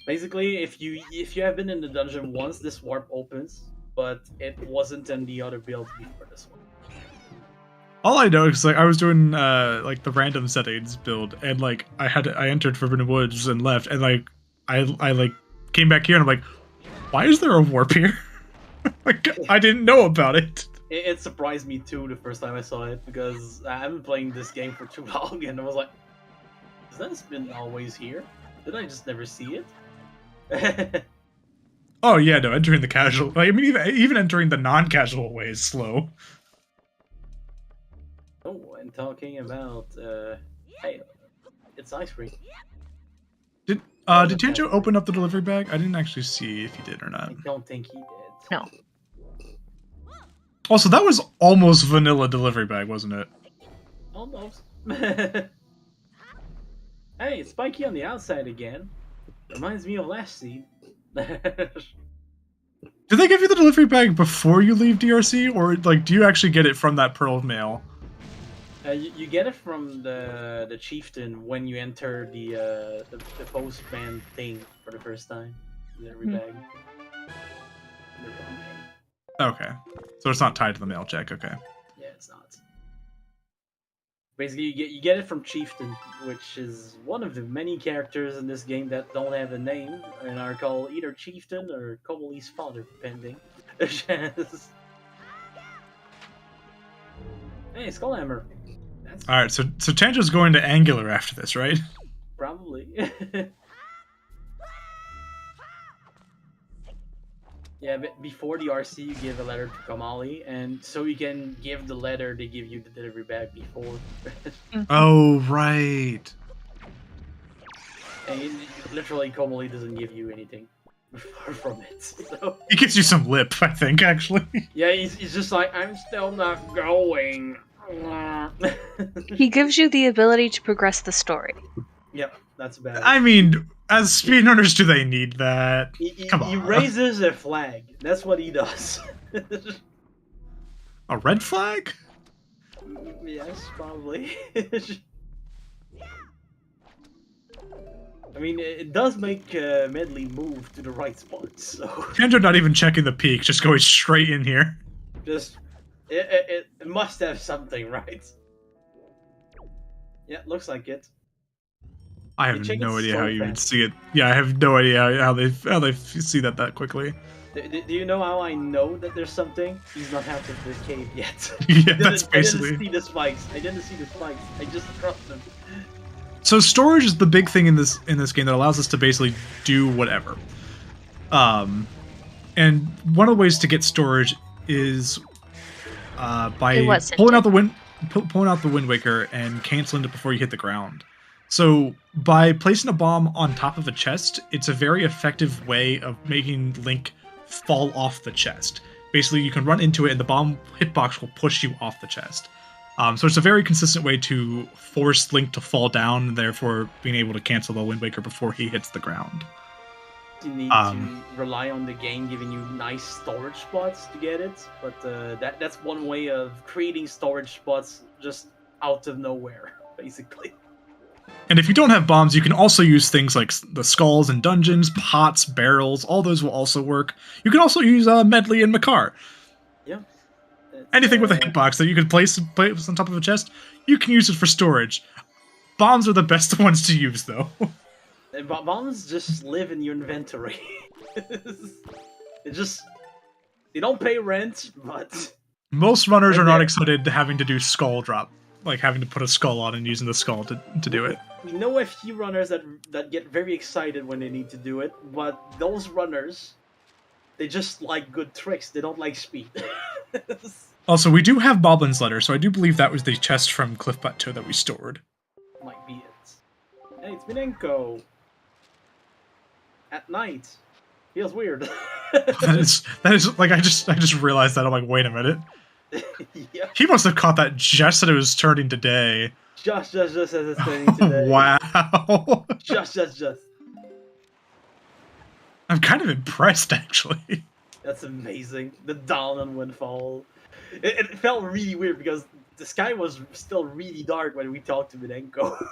Basically, if you have been in the dungeon once, this warp opens, but it wasn't in the other build before this one. All I know is like I was doing like the random settings build, and like I entered Forbidden Woods and left, and like I like came back here and I'm like, why is there a warp here? Like I didn't know about it. It surprised me too the first time I saw it, because I haven't been playing this game for too long, and I was like, has this been always here? Did I just never see it? Oh yeah, no, entering the casual. I mean, even entering the non-casual way is slow. Oh, and talking about, hey, it's ice cream. Did Tanjo open up the delivery bag? I didn't actually see if he did or not. I don't think he did. No. Also, that was almost vanilla delivery bag, wasn't it? Almost. Hey, it's spiky on the outside again. Reminds me of last seed. Did they give you the delivery bag before you leave DRC, or like do you actually get it from that Pearl mail? You get it from the chieftain when you enter the postman thing for the first time. Delivery bag. Okay, so it's not tied to the mail check. Okay. Yeah, it's not. Basically, you get it from Chieftain, which is one of the many characters in this game that don't have a name and are called either Chieftain or Cobalie's father, depending. Hey, Skullhammer. All right, so Tanjo's going to Angular after this, right? Probably. Yeah, but before the RC, you give a letter to Kamali, and so you can give the letter, they give you the delivery bag before. Oh, right. And literally, Kamali doesn't give you anything from it. So. He gives you some lip, I think, actually. Yeah, he's just like, I'm still not going. He gives you the ability to progress the story. Yep, that's bad. I mean, as speedrunners, do they need that? Come on. He raises a flag. That's what he does. A red flag? Yes, probably. I mean, it does make Medley move to the right spot, so... Tanjo not even checking the peak, just going straight in here. Just... It must have something, right? Yeah, looks like it. I have no idea how you would see it. Yeah, I have no idea how they see that quickly. Do you know how I know that there's something? He's not out of the cave yet. Yeah, that's basically... I didn't see the spikes. I just crossed them. So storage is the big thing in this game that allows us to basically do whatever. And one of the ways to get storage is by pulling out the Wind Waker and canceling it before you hit the ground. So by placing a bomb on top of a chest, it's a very effective way of making Link fall off the chest. Basically, you can run into it and the bomb hitbox will push you off the chest. So it's a very consistent way to force Link to fall down, and therefore being able to cancel the Wind Waker before he hits the ground. You need to rely on the game giving you nice storage spots to get it, but that's one way of creating storage spots just out of nowhere, basically. And if you don't have bombs, you can also use things like the skulls in dungeons, pots, barrels, all those will also work. You can also use Medley and Makar. Yeah. Anything with a hitbox that you could place on top of a chest, you can use it for storage. Bombs are the best ones to use, though. Bombs just live in your inventory. They don't pay rent, but... Most runners are not excited to having to do skull drop. Like having to put a skull on and using the skull to do it. We know a few runners that get very excited when they need to do it, but those runners, they just like good tricks. They don't like speed. Also, we do have Boblin's letter, so I do believe that was the chest from Cliff Plateau that we stored. Might be it. Hey, it's Minenko. At night. Feels weird. that is like I just realized that. I'm like, wait a minute. Yeah. He must have caught that just as it was turning to day. Just as it's turning to day. Just. Wow. Just. I'm kind of impressed, actually. That's amazing. The dawn on Windfall. It felt really weird because the sky was still really dark when we talked to Midenko.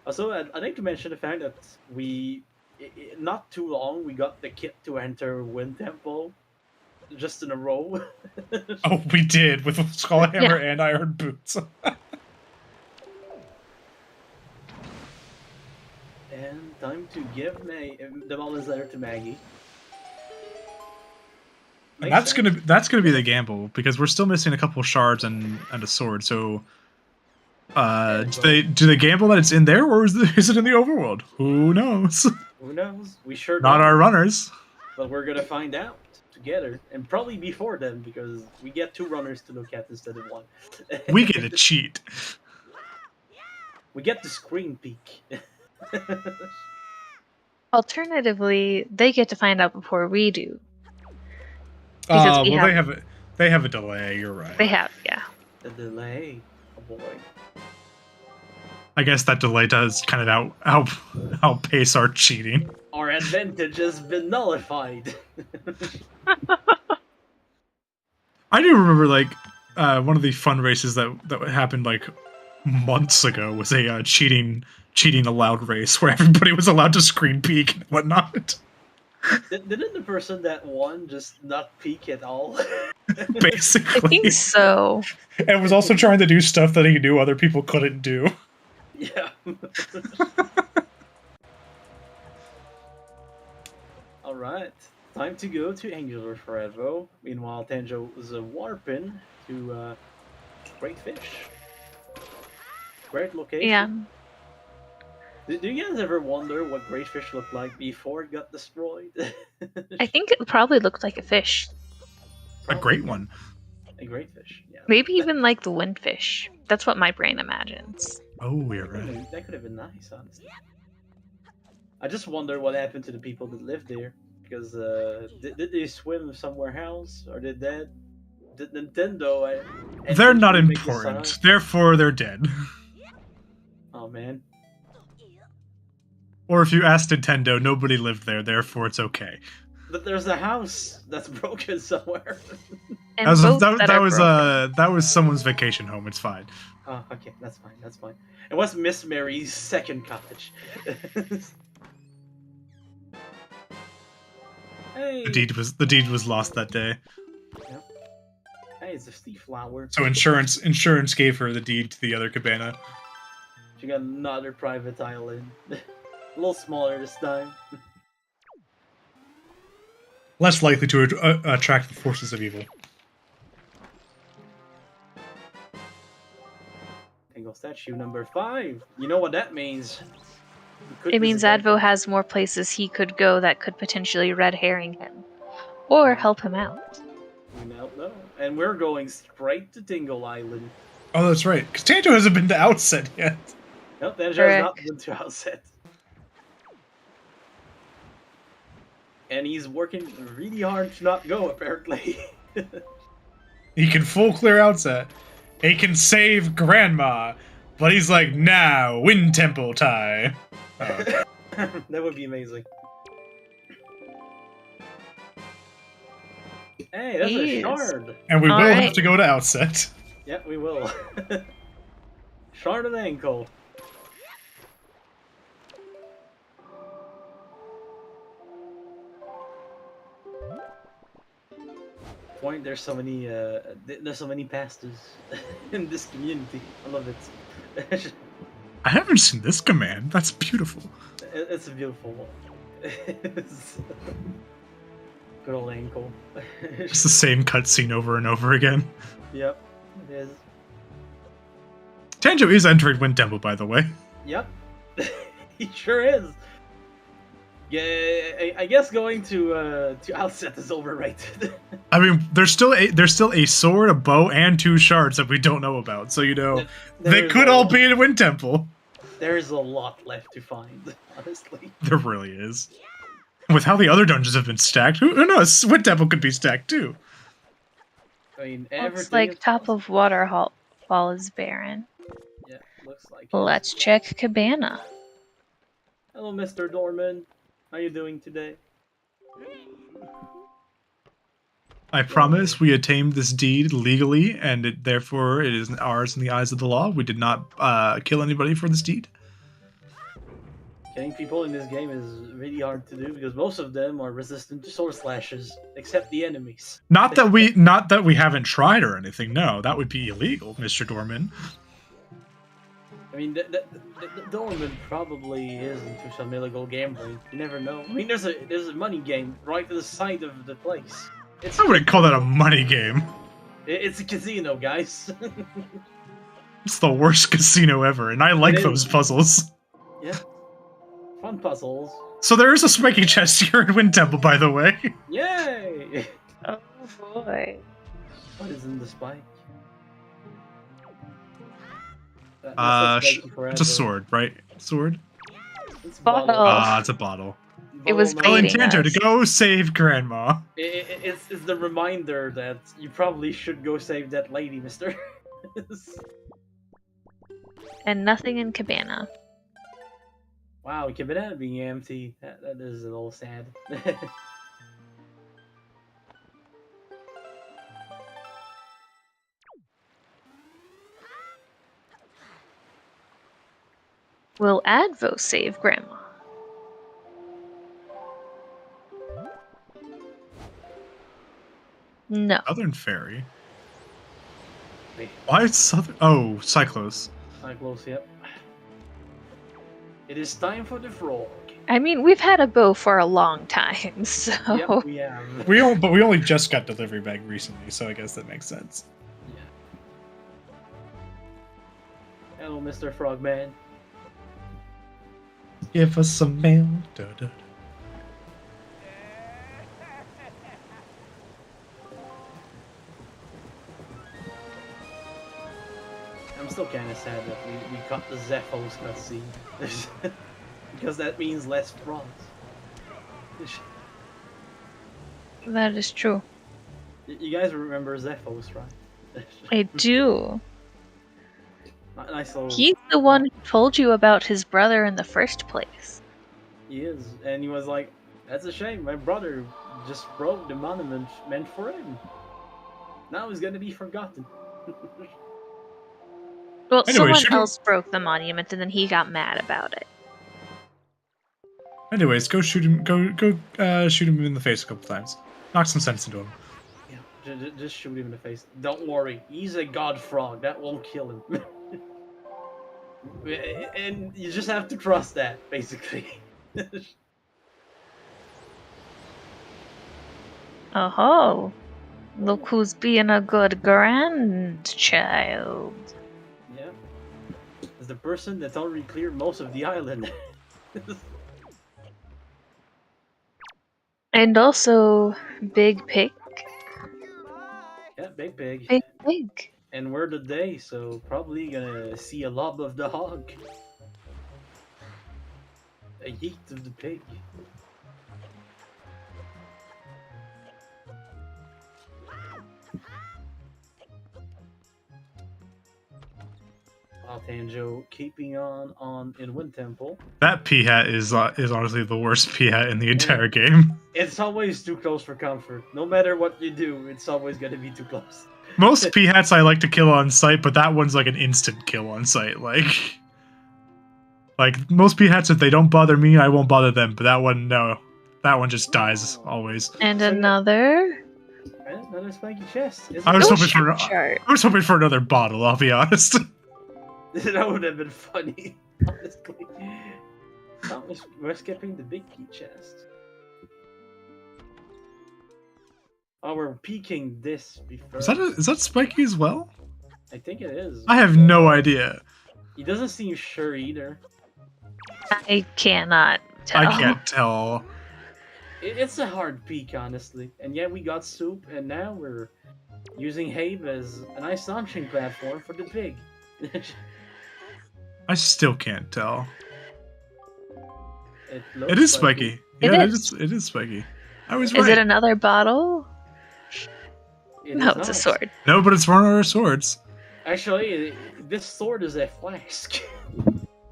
Also, I'd like to mention the fact that not too long, we got the kit to enter Wind Temple just in a row. Oh, we did, with Skullhammer and Iron Boots. And time to give the Mother's Letter to Maggie. And that's gonna be the gamble, because we're still missing a couple shards and a sword. So, do they gamble that it's in there, or is it in the overworld? Who knows? Who knows? We sure not don't. Our runners. But we're gonna find out together, and probably before then, because we get 2 runners to look at instead of 1. We get to cheat. We get to screen peek. Alternatively, they get to find out before we do. Because they have a delay. You're right. They have, yeah. The delay, oh boy. I guess that delay does kind of outpace our cheating. Our advantage has been nullified. I do remember, like, one of the fun races that happened like months ago was a cheating allowed race where everybody was allowed to screen peek and whatnot. Didn't the person that won just not peek at all? Basically. I think so. And was also trying to do stuff that he knew other people couldn't do. Yeah. Alright. Time to go to Angular Forever. Meanwhile, Tanjo is warping to Great Fish. Great location. Yeah. Do you guys ever wonder what Great Fish looked like before it got destroyed? I think it probably looked like a fish. A great one. A great fish, yeah. Maybe even like the windfish. That's what my brain imagines. Oh, you're right. That could have been nice, honestly. I just wonder what happened to the people that lived there. Because, did they swim somewhere else? Or did Nintendo... They're not important. Therefore, they're dead. Oh, man. Or if you ask Nintendo, nobody lived there, therefore it's okay. But there's a house that's broken somewhere. And that was someone's vacation home. It's fine. Oh, okay, that's fine. That's fine. It was Miss Mary's second cottage. Hey. The deed was lost that day. Yep. Hey, it's a sea flower. So insurance gave her the deed to the other cabana. She got another private island. A little smaller this time. Less likely to attract the forces of evil. Tangle statue number 5. You know what that means? It means Advo has more places he could go that could potentially red herring him. Or help him out. We don't know. And we're going straight to Tingle Island. Oh, that's right. Because Tanjo hasn't been to Outset yet. Nope, Tanjo has not been to Outset. And he's working really hard to not go, apparently. He can full clear Outset. He can save Grandma. But he's like, now, Wind Temple time. That would be amazing. Hey, that's a shard. And we will have to go to Outset. Yeah, we will. Shard and ankle. Point. There's so many pastors in this community. I love it. I haven't seen this command. That's beautiful. It's a beautiful one. Good old ankle. It's the same cutscene over and over again. Yep, it is. Tanjo is entering Wind Temple, by the way. Yep, he sure is. Yeah, I guess going to Outset is overrated. I mean, there's still a sword, a bow, and 2 shards that we don't know about. So they could all be in Wind Temple. There's a lot left to find, honestly. There really is. With how the other dungeons have been stacked, who knows? Wind Temple could be stacked too. I mean, it's like top of Waterfall is barren. Yeah, Looks like it. Let's check Cabana. Hello, Mr. Dorman. How you doing today? I promise we attained this deed legally, and therefore it is ours in the eyes of the law. We did not kill anybody for this deed. Killing people in this game is really hard to do because most of them are resistant to sword slashes, except the enemies. Not that we haven't tried or anything. No, that would be illegal, Mr. Dorman. I mean, the Dorman probably is into some illegal gambling. You never know. I mean, there's a money game right to the side of the place. I wouldn't call that a money game. It's a casino, guys. It's the worst casino ever, and I like those puzzles. Yeah. Fun puzzles. So there is a spiky chest here in Wind Temple, by the way. Yay! Oh boy. What is in the spike? It's a sword, right? Sword? It's a Bottle. It's a bottle. It was Telling baiting Tanjo us. to go save Grandma. It's the reminder that you probably should go save that lady, mister. And nothing in Cabana. Wow, Cabana being empty. That is a little sad. Will Advo save Grandma? No. Southern Fairy? Wait. Why is Southern... Oh, Cyclos. Close, yep. It is time for the frog. I mean, we've had a bow for a long time, so... Yep, we have. We only just got delivery bag recently, so I guess that makes sense. Yeah. Hello, Mr. Frogman. Give us some mail. Da, da, da. I'm still kind of sad that we got the Zephos cutscene. Because that means less fronts. That is true. You guys remember Zephos, right? I do. Nice little... He's the one who told you about his brother in the first place. He is, and he was like, that's a shame, my brother just broke the monument meant for him. Now he's gonna be forgotten. Well, Anyway, someone else broke the monument and then he got mad about it. Anyways, go shoot him. Go shoot him in the face a couple times. Knock some sense into him. Yeah, just shoot him in the face. Don't worry, he's a god frog, that won't kill him. And you just have to trust that, basically. Oh, look who's being a good grandchild. Yeah. It's the person that's already cleared most of the island. And also, Big Pig. Yeah, Big Pig. Big Pig. And we're the day, so probably gonna see a lob of the hog. A yeet of the pig. Wow, Tanjo keeping on in Wind Temple. That pea hat is honestly the worst pea hat in the entire game. It's always too close for comfort. No matter what you do, it's always gonna be too close. Most pea hats I like to kill on sight, but that one's like an instant kill on sight. Like most pea hats, if they don't bother me, I won't bother them. But that one, no. That one just dies always. And another. Another spiky chest. I was hoping for another bottle, I'll be honest. That would have been funny, honestly. Oh, we're skipping the big key chest. Oh, we're peeking this before. Is that spiky as well? I think it is. I have no idea. He doesn't seem sure either. I cannot tell. I can't tell. It's a hard peek, honestly. And yeah, we got soup, and now we're using Habe as a nice launching platform for the pig. I still can't tell. It is spiky. It Yeah, is. it is spiky. I was Is right. it another bottle? It No, is it's a not. sword. No, but it's one of our swords. Actually, this sword is a flask.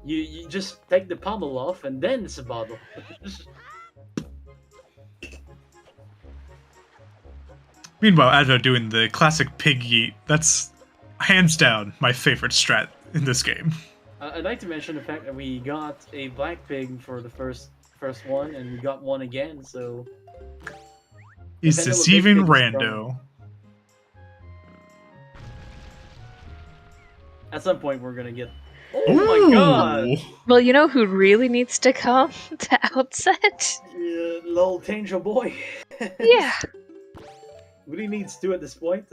You just take the pommel off, and then it's a bottle. Meanwhile, Advo doing the classic pig yeet. That's hands down my favorite strat in this game. I'd like to mention the fact that we got a black pig for the first one, and we got one again. So He's Depending on what deceiving big pig is rando. at some point we're gonna get. Oh my god! Well, you know who really needs to come to Outset? Little tanjo boy. Yeah. Really needs to at this point.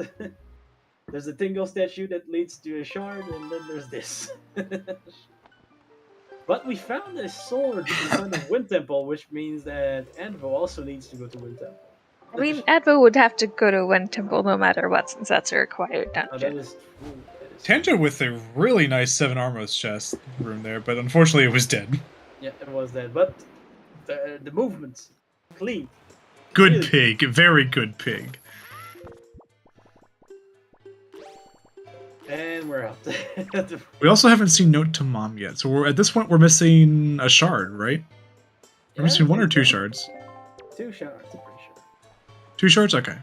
There's a Tingle statue that leads to a shard, and then there's this. But we found a sword inside the Wind Temple, which means that Anvo also needs to go to Wind Temple. I mean, Advo would have to go to Wind Temple no matter what, since that's a required That dungeon. is true. That is Tanjo with a really nice 7 Armos chest room there, but unfortunately it was dead. Yeah, it was that. But the movements, clean. Good Really? pig, very good pig. And we're out. We also haven't seen Note to Mom yet, so at this point we're missing a shard, right? We're missing 1 or 2 shards. 2 shards, I'm pretty sure. 2 shards? Okay.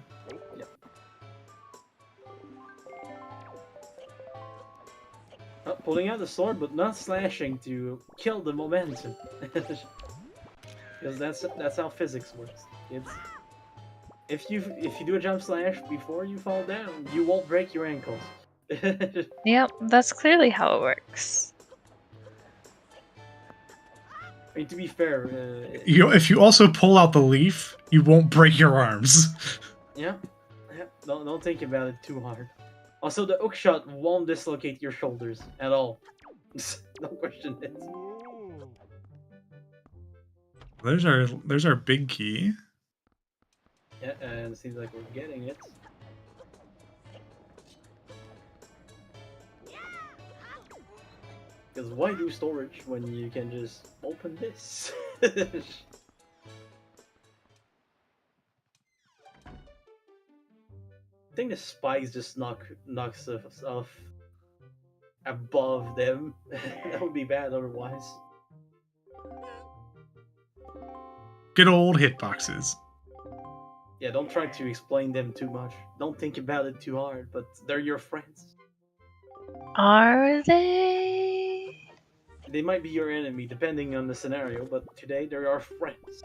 Oh, pulling out the sword, but not slashing to kill the momentum. Because that's how physics works. It's if you do a jump slash before you fall down, you won't break your ankles. Yep, that's clearly how it works. I mean, to be fair, If you also pull out the leaf, you won't break your arms. yeah, don't think about it too hard. Also, the hook shot won't dislocate your shoulders at all. No question it. There's our big key. Yeah, and it seems like we're getting it. Because why do storage when you can just open this? I think the spikes just knocks us off above them. That would be bad otherwise. Good old hitboxes. Yeah, don't try to explain them too much. Don't think about it too hard, but they're your friends. Are they? They might be your enemy depending on the scenario, but today they're our friends.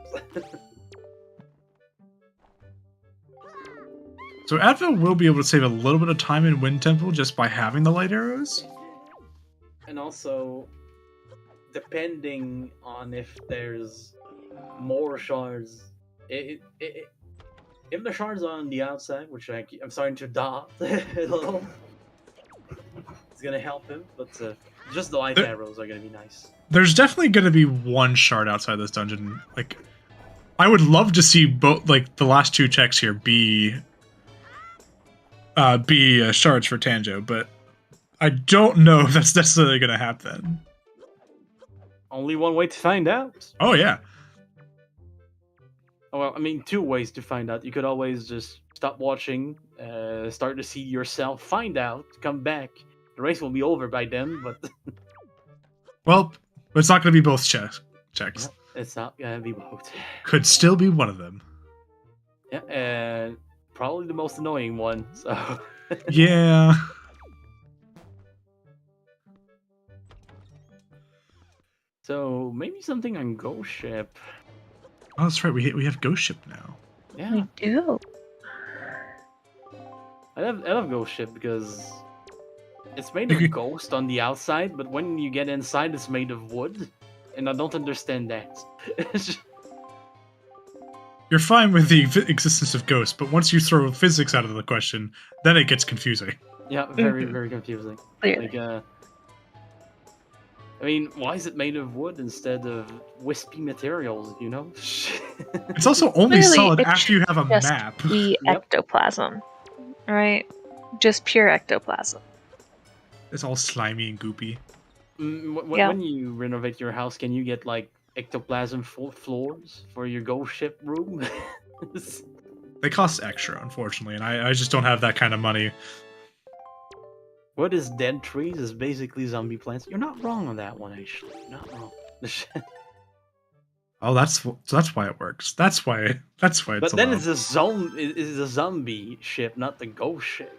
So Advil will be able to save a little bit of time in Wind Temple just by having the light arrows. And also, depending on if there's more shards, if the shards are on the outside, which I'm starting to doubt a little, it's gonna help him. But just the light arrows are gonna be nice. There's definitely going to be 1 shard outside this dungeon. Like, I would love to see both, like, the last 2 checks here be shards for Tanjo, but I don't know if that's necessarily going to happen. Only one way to find out. Oh yeah. Well, I mean, 2 ways to find out. You could always just stop watching, start to see yourself, find out, come back. The race will be over by then, but Well, it's not going to be both checks. it's not gonna be both. Could still be one of them. Yeah, and probably the most annoying one. So Yeah. so maybe something on Ghost Ship. Oh, that's right. We have Ghost Ship now. Yeah, We do. I love Ghost Ship because it's made of ghost on the outside, but when you get inside, it's made of wood, and I don't understand that. You're fine with the existence of ghosts, but once you throw physics out of the question, then it gets confusing. Yeah, very very confusing. Clearly. Like, I mean, why is it made of wood instead of wispy materials? You know. It's also only Clearly, solid it after you have a just map. be Yep. ectoplasm, right? Just pure ectoplasm. It's all slimy and goopy. Yeah. When you renovate your house, can you get like ectoplasm floors for your Ghost Ship room? They cost extra, unfortunately, and I just don't have that kind of money. What is dead trees is basically zombie plants. You're not wrong on that one, actually. You're not wrong. Oh, so that's why it works. That's why it's But then allowed. it's a zombie ship, not the ghost ship.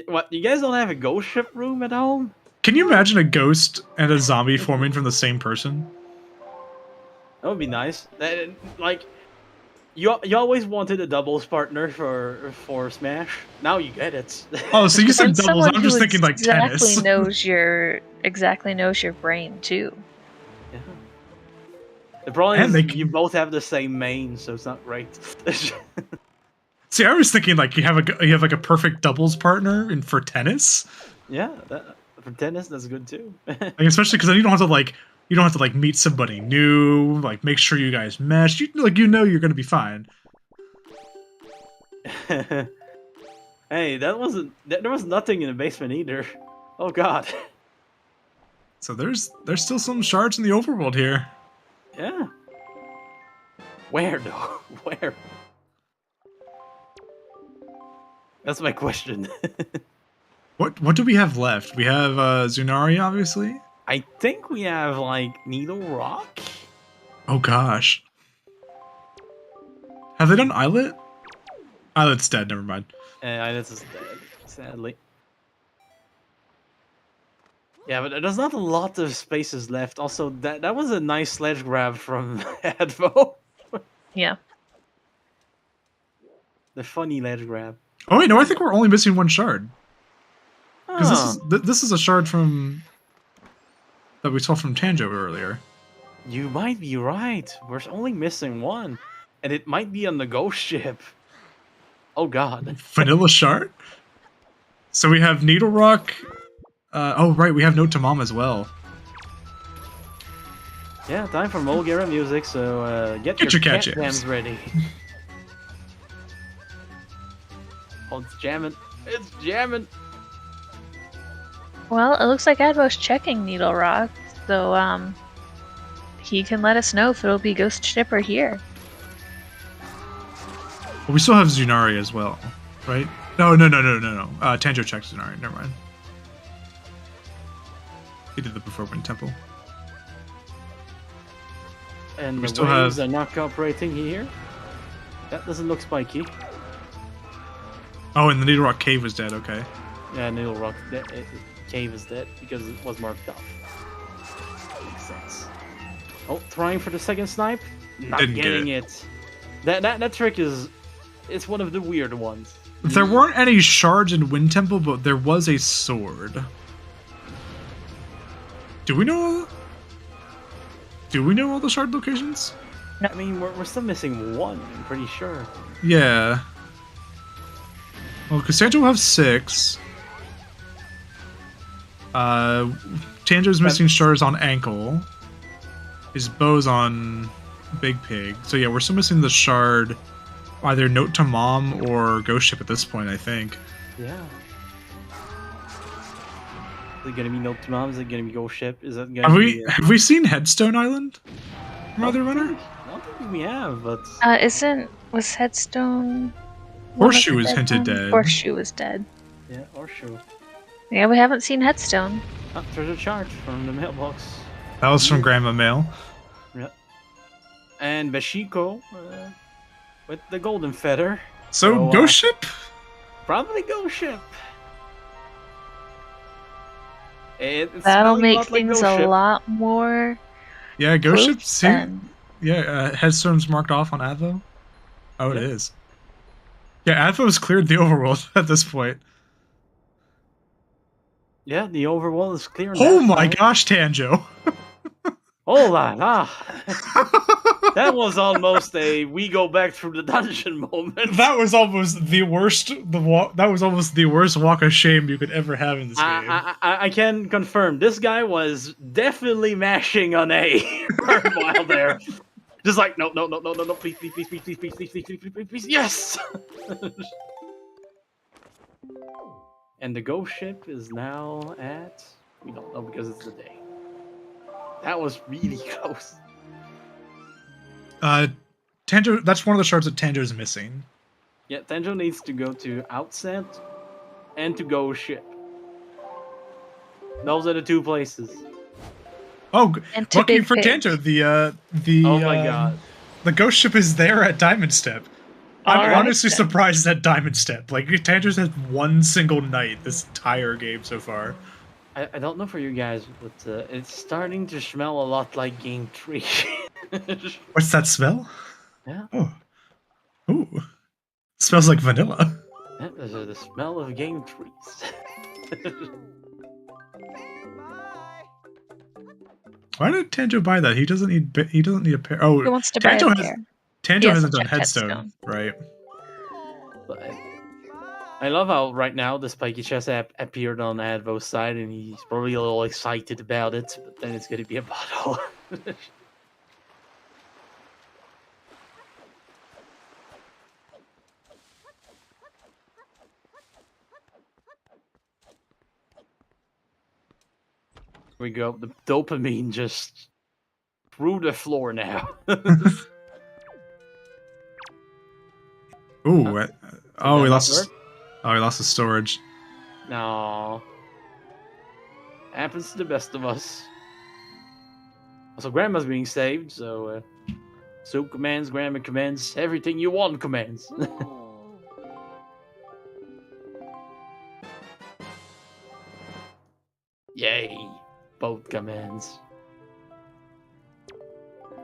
What? You guys don't have a ghost ship room at home? Can you imagine a ghost and a zombie forming from the same person? That would be nice. Like, you always wanted a doubles partner for Smash. Now you get it. Oh, so you said And doubles. someone I'm just who thinking like tennis. exactly knows your brain too. Yeah. The problem And is you both have the same main, so it's not great. See, I was thinking like you have like a perfect doubles partner for tennis. Yeah, for tennis that's good too. Like, especially because then you don't have to meet somebody new, like make sure you guys mesh. You you're gonna be fine. Hey, there was nothing in the basement either. Oh god. So there's still some shards in the overworld here. Yeah. Where though? Where? That's my question. What do we have left? We have Zunari, obviously. I think we have like Needle Rock. Oh gosh. Have they done Islet? Islet's dead, never mind. This is dead, sadly. Yeah, but there's not a lot of spaces left. Also, that was a nice sledge grab from Advo. Yeah. The funny ledge grab. Oh wait, no, I think we're only missing one shard. Because Oh, this is a shard that we saw from Tanjo earlier. you might be right. We're only missing one. And it might be on the ghost ship. Oh god. Vanilla shard? So we have Needle Rock. Oh right, we have Note to Mom as well. Yeah, time for Mulgara music, so get your cat jams ready. Oh, it's jamming. It's jamming. Well, it looks like Advo's checking Needle Rock, so he can let us know if it'll be Ghost Ship or here. Well, we still have Zunari as well, right? No. Tanjo checked Zunari. Never mind. He did the before Wind Temple. And We the still waves have- are not cooperating here. That doesn't look spiky. Oh, and the Needle Rock Cave was dead. Okay. Yeah, Needle Rock Cave is dead because it was marked off. Makes sense. Oh, trying for the second snipe. Not Didn't get getting it. That trick it's one of the weird ones. There weren't any shards in Wind Temple, but there was a sword. Do we know all the shard locations? I mean, we're still missing one. I'm pretty sure. Yeah. Well, because Tanjo will have 6. Tanjo's missing shards on Ankle. His bow's on Big Pig. So yeah, we're still missing the shard, either Note to Mom or Ghost Ship at this point, I think. Yeah. Is it gonna be Note to Mom? Is it gonna be Ghost Ship? Is it gonna be? Have we seen Headstone Island from Other Runner? I don't think we have, but Was Headstone... Horseshoe is hinted dead. Horseshoe is dead. yeah, or sure. Yeah, we haven't seen Headstone. Oh, treasure chart from the mailbox. That was from Grandma Mail. Yeah. And Bashiko with the golden feather. So, Ghost Ship? Probably Ghost Ship. It's That'll smelling make lot like things Ghost a Ship. lot more... Yeah, Ghost Ship. close See, then. yeah, Headstone's marked off on Advo. Oh, it Yeah. is. Yeah, Advo's cleared the overworld at this point. Yeah, the overworld is clear. Oh now, my right? gosh, Tanjo! Hold on, that was almost a we go back through the dungeon moment. That was almost the worst. That was almost the worst walk of shame you could ever have in this game. I can confirm this guy was definitely mashing on A for a while there. Just like no, please, please, yes. And the ghost ship is now at we don't know because it's the day. That was really close. Tanjo. That's one of the shards that Tanjo's missing. Yeah, Tanjo needs to go to Outset and to Ghost Ship. Those are the 2 places. Oh, And to lucky Big for Pig. Tanjo, Oh my god. the Ghost Ship is there at Diamond Step. I'm Alright, honestly then. surprised at Diamond Step. Like, Tanjo's had one single night this entire game so far. I don't know for you guys, but it's starting to smell a lot like Game 3. What's that smell? Yeah. Oh. Ooh. Smells like vanilla. Yeah, there's the smell of Game 3s. Why did Tanjo buy that? He doesn't need a pair. Oh, He wants to buy a pair. Tanjo He hasn't hasn't done checked Headstone, right? But I love how right now the spiky chest appeared on Advo's side, and he's probably a little excited about it, but then it's gonna be a bottle. We go. The dopamine just through the floor now. Ooh. Did Oh, that he not lost. work? Oh, he lost his storage. No. Happens to the best of us. Also, Grandma's being saved, so Soup commands, Grandma commands, everything you want commands. Yay! Both commands.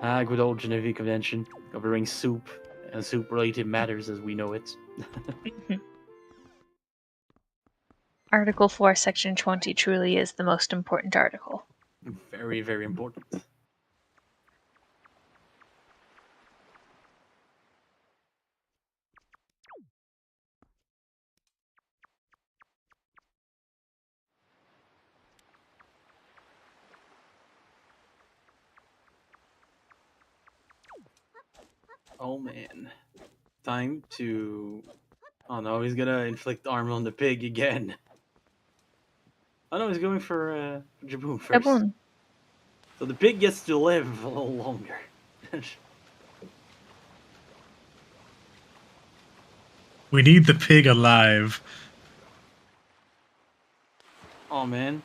Ah, good old Geneva Convention, covering soup and soup-related matters as we know it. Article 4, Section 20 truly is the most important article. Very, very important. Oh man. Time to... Oh no, he's gonna inflict harm on the pig again. Oh no, he's going for Jaboon first. Jaboon. So the pig gets to live a little longer. We need the pig alive. Oh man.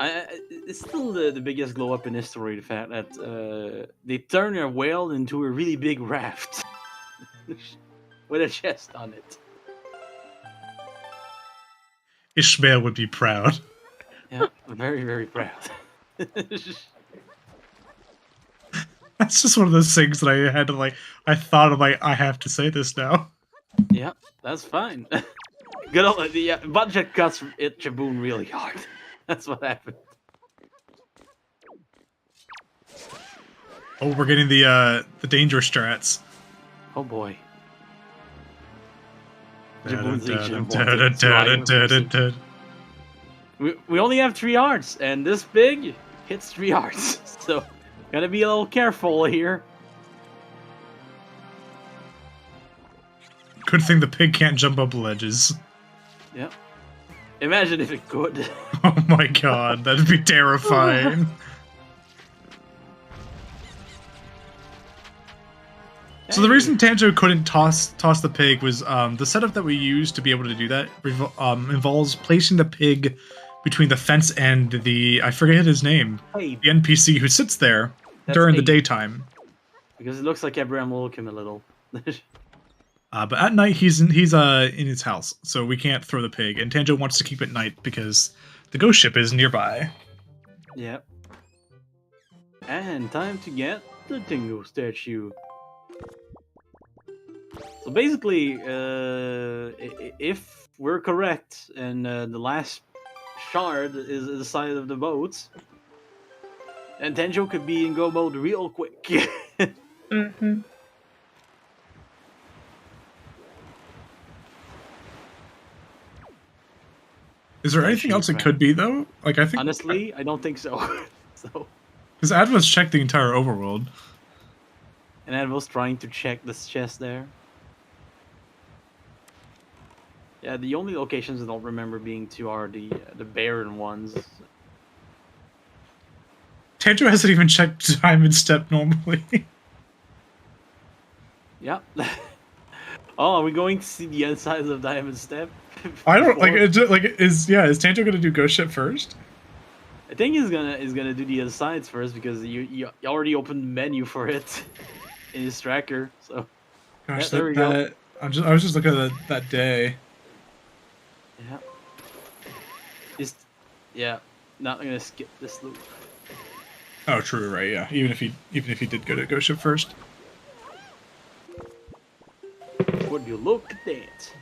It's still the biggest glow up in history, the fact that they turn a whale into a really big raft. With a chest on it. Ishmael would be proud. Yeah, very, very proud. That's just one of those things that I had to like. I thought of like I have to say this now. Yeah, that's fine. Good old budget cuts it Jaboon really hard. That's what happened. Oh, we're getting the danger strats. Oh boy. We only have 3 yards, and this pig hits 3 yards, so gotta be a little careful here. Good thing the pig can't jump up ledges. Yep. Imagine if it could. Oh my god, that'd be terrifying. So the reason Tanjo couldn't toss the pig was the setup that we used to be able to do that involves placing the pig between the fence and the, I forget his name, Hey, the NPC who sits there during the daytime. because it looks like Abraham will look him a little. But at night he's in his house, so we can't throw the pig. And Tanjo wants to keep it night because the ghost ship is nearby. Yep. And time to get the Dingo statue. So basically, if we're correct, and the last shard is the side of the boat, and Tenjo could be in go mode real quick. Mm-hmm. Is there anything else it could be though? Like I think honestly, I don't think so. So. Because Advo's checked the entire overworld. And Advo's trying to check this chest there. Yeah, the only locations I don't remember being 2 are the barren ones. Tanjo hasn't even checked Diamond Step normally. Yeah. Oh, are we going to see the insides of Diamond Step? I don't like before? it. Is Tanjo gonna do ghost ship first? I think he's gonna do the insides first because you already opened the menu for it in his tracker. So Gosh, yeah, there we go. I was just looking at that day. Yeah. Just yeah. Not gonna skip this loop. Oh, true, right? Yeah. Even if he did go to ghost ship first. Would you look at that?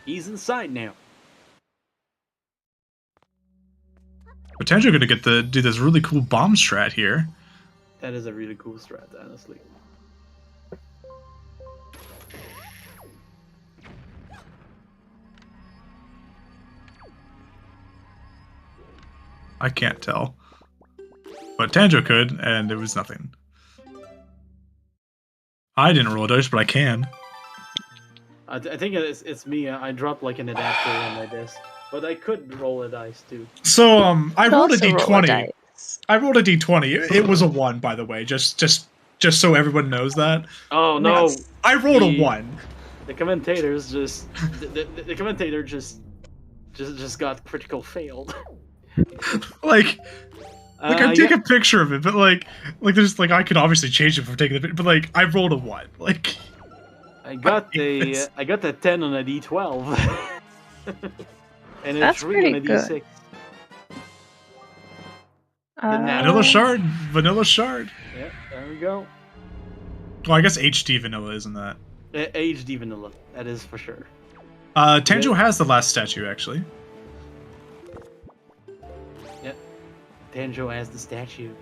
He's inside now. But Tanjo gonna get to do this really cool bomb strat here. That is a really cool strat, honestly. I can't tell. But Tanjo could, and it was nothing. I didn't roll a dice, but I can. I think it's me. I dropped like an adapter on my desk, but I could roll a dice too. So I rolled a Also roll d20. dice. I rolled a d20. It was a 1, by the way. Just so everyone knows that. Oh no! Nice. I rolled a 1. The commentators just the commentator just got critical failed. Like I take yeah. a picture of it, but like there's like I could obviously change it for taking the picture, but like I rolled a 1. Like I got the 10 on a d12, and a That's 3 on a pretty good. d6. Vanilla shard. Yeah, there we go. Well, I guess HD vanilla isn't that. HD vanilla, that is for sure. Tanjo has the last statue actually. Yeah, Tanjo has the statue.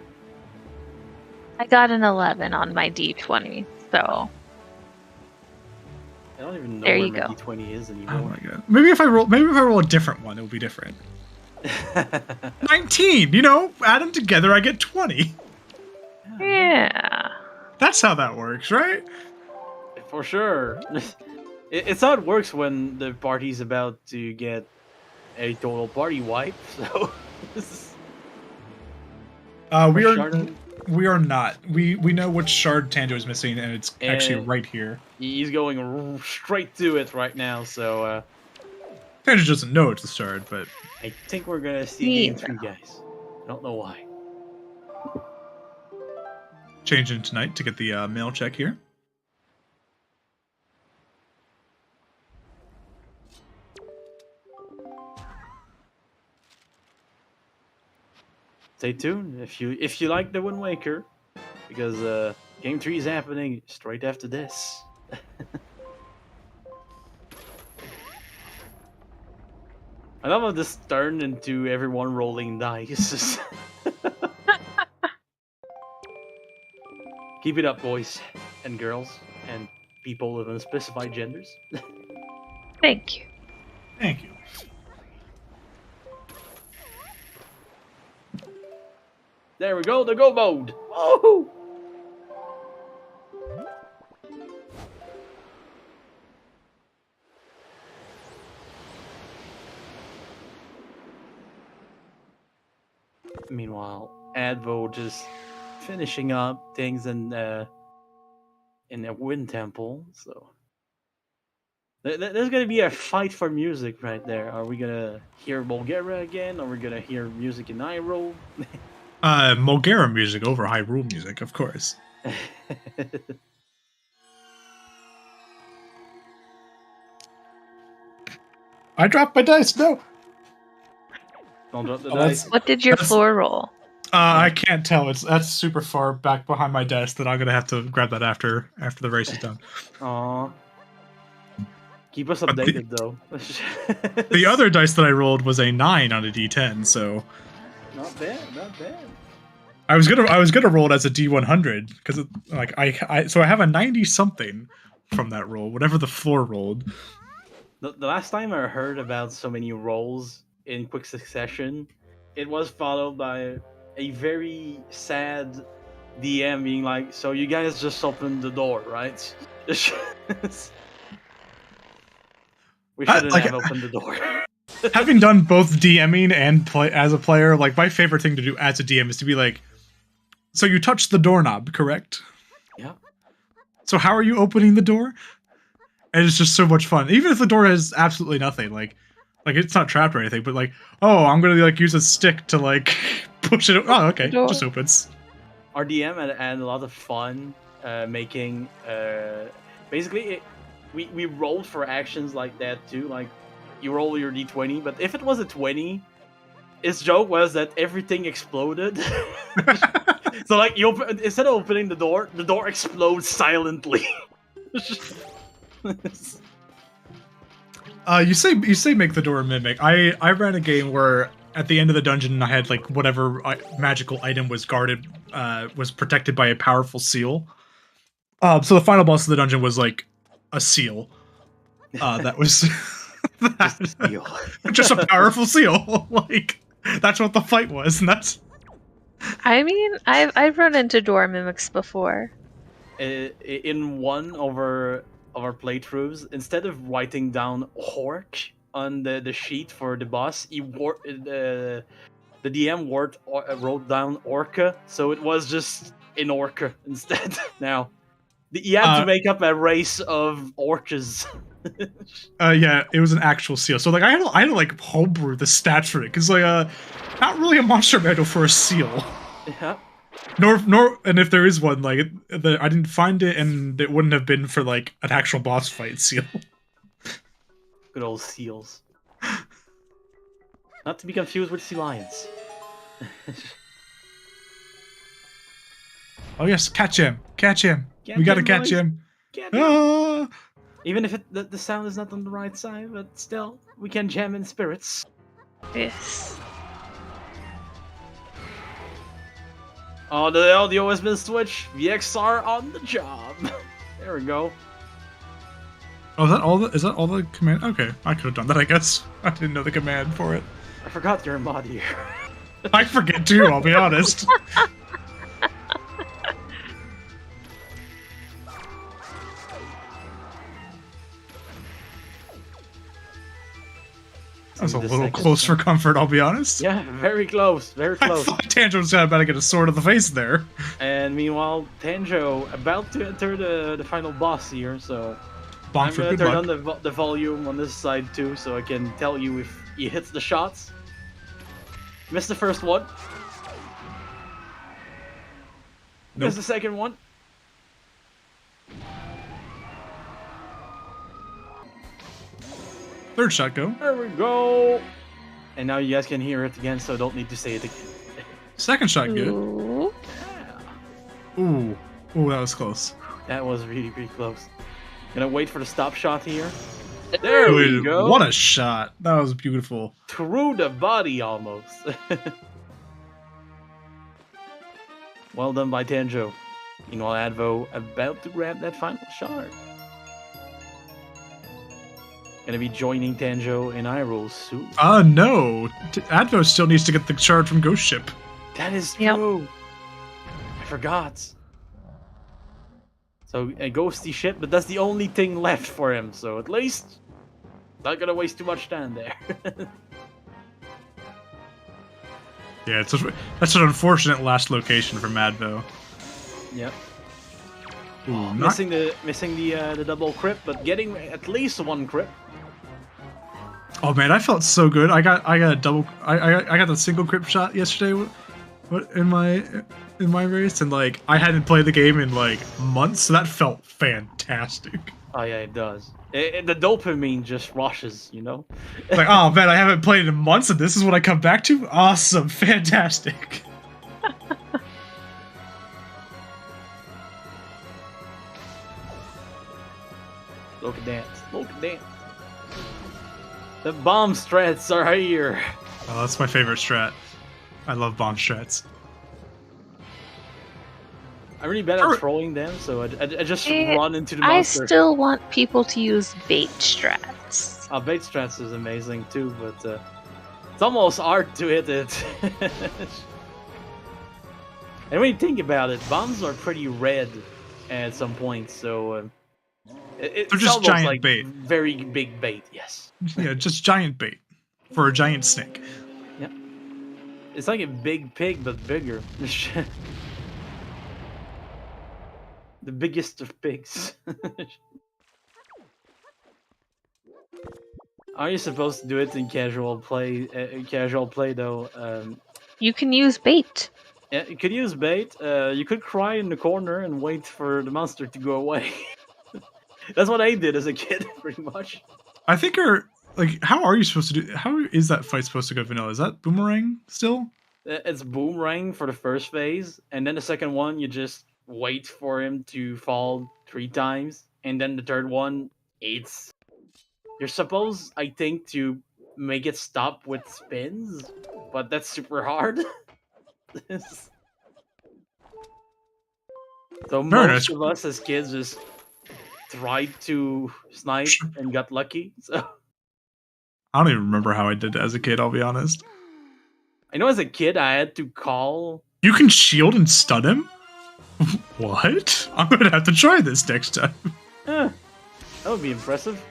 I got an 11 on my D20, so I don't even know There where you my go. d20 is Oh anymore. my god. Maybe if I roll a different one, it will be different. 19. You know, add them together, I get 20. yeah. That's how that works, right? For sure. It's how it works when the party's about to get a total party wipe. So We are not. We know which shard Tanjo is missing, and it's actually And- right here. he's going straight to it right now. So Tanjo doesn't know it's a shard, but I think we're gonna see Me game 3, guys. I don't know why. changing tonight to get the mail check here. Stay tuned if you like the Wind Waker, because game 3 is happening straight after this. I love how this turned into everyone rolling dice. Keep it up, boys and girls and people of unspecified genders. Thank you. Thank you. There we go, the go mode. Oh! Meanwhile, Advo just finishing up things in the Wind Temple. So there's gonna be a fight for music right there. Are we gonna hear Bulgaria again? Or are we gonna hear music in Hyrule? Mulgara music over Hyrule music, of course. I dropped my dice. No. Don't drop the Oh, dice. What did your That's- floor roll? I can't tell. That's super far back behind my desk that I'm gonna have to grab that after the race is done. Aw. Keep us But the- updated though. The other dice that I rolled was a 9 on a D10, so Not bad, not bad. I was gonna roll it as a D100 because like I have a 90 something from that roll, whatever the floor rolled. The last time I heard about so many rolls in quick succession, it was followed by a very sad DM being like, "So you guys just opened the door, right?" We shouldn't like- have opened the door. Having done both DMing and play as a player, like my favorite thing to do as a DM is to be like, so you touched the doorknob, correct? Yeah. So how are you opening the door? And it's just so much fun. Even if the door has absolutely nothing, like it's not trapped or anything, but like, oh, I'm gonna like use a stick to like push it. Oh, okay, it just opens. Our DM had a lot of fun making. Basically, we rolled for actions like that too. Like you roll your d20, but if it was a 20, his joke was that everything exploded. So like instead of opening the door explodes silently. You say make the door a mimic. I ran a game where at the end of the dungeon I had like whatever magical item was guarded was protected by a powerful seal. So the final boss of the dungeon was like a seal. That was Just a seal. just a powerful seal. Like that's what the fight was, and that's. I mean, I've run into door mimics before. In one of our playthroughs, instead of writing down Hork on the sheet for the boss, the DM wrote down Orca, so it was just in Orca instead. Now, he had to make up a race of orcas. Yeah, it was an actual seal. So like I had to like homebrew the stats for it because like not really a monster manual for a seal. Yeah. Nor, and if there is one, like I didn't find it, and it wouldn't have been for like an actual boss fight seal. Good old seals. Not to be confused with sea lions. Oh yes, catch him! We gotta catch him! Get him. Ah! Even if the sound is not on the right side, but still, we can jam in spirits. Yes. Oh, the audio has been switched. VXR on the job. There we go. Oh, is that all the command? Okay, I could have done that, I guess. I didn't know the command for it. I forgot you're a mod here. I forget too, I'll be honest. That was a little close for comfort, I'll be honest. Yeah, very close, very close. I thought Tanjo was about to get a sword to the face there. And meanwhile, Tanjo about to enter the final boss here, so I'm gonna turn on the volume on this side too, so I can tell you if he hits the shots. Missed the first one. Nope. Missed the second one. Third shot go. There we go. And now you guys can hear it again, so don't need to say it again. Second shot good. Ooh. Ooh, that was close. That was really, really close. Gonna wait for the stop shot here. There we go. What a shot. That was beautiful. Through the body, almost. Well done by Tanjo. Meanwhile, Advo about to grab that final shard. Gonna be joining Tanjo in Hyrule soon. No. Advo still needs to get the shard from Ghost Ship. That is true. I forgot. So, a ghosty ship, but that's the only thing left for him, so at least not gonna waste too much time there. Yeah, that's an unfortunate last location for Advo. Yep. Ooh, missing the double crit, but getting at least one crit. Oh man, I felt so good. I got a double. I got the single crit shot yesterday. In my race, and like I hadn't played the game in like months, so that felt fantastic. Oh yeah, it does. The dopamine just rushes, you know. Like, oh man, I haven't played in months, and this is what I come back to. Awesome, fantastic. Look at that. Look at that. The bomb strats are here. Oh, that's my favorite strat. I love bomb strats. I'm really bad at trolling them, so I just run into the monster. I still want people to use bait strats. Bait strats is amazing too, but it's almost art to hit it. And when you think about it, bombs are pretty red at some point, so it's they're just almost giant like bait. Very big bait, yes. Yeah, just giant bait for a giant snake. Yeah, it's like a big pig but bigger. The biggest of pigs. Are you supposed to do it in casual play? Casual play though. You can use bait. Yeah, you could use bait. You could cry in the corner and wait for the monster to go away. That's what I did as a kid, pretty much. I think how are you supposed to do? How is that fight supposed to go vanilla? Is that boomerang still? It's boomerang for the first phase, and then the second one you just wait for him to fall 3 times, and then the third one, you're supposed, I think, to make it stop with spins, but that's super hard. So most of us as kids just tried to snipe and got lucky. So I don't even remember how I did it as a kid, I'll be honest. I know as a kid I had to call. You can shield and stun him? What? I'm gonna have to try this next time. That would be impressive.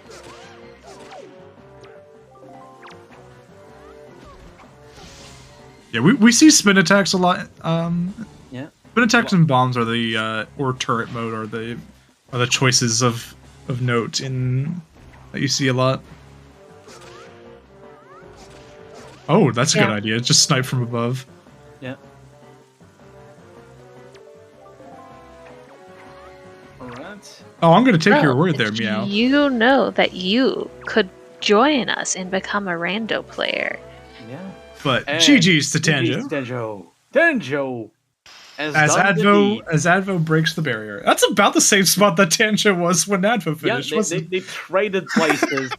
Yeah, we see spin attacks a lot. Yeah. Spin attacks and bombs are the or turret mode are the choices of note in that you see a lot. Oh, that's a good idea. Just snipe from above. Yeah. Alright. Oh, I'm gonna take your word there, did Meow. You know that you could join us and become a rando player. Yeah. But GG's to GG's Tanjo. Tanjo! As Advo breaks the barrier. That's about the same spot that Tanjo was when Advo finished. Yeah, they traded places.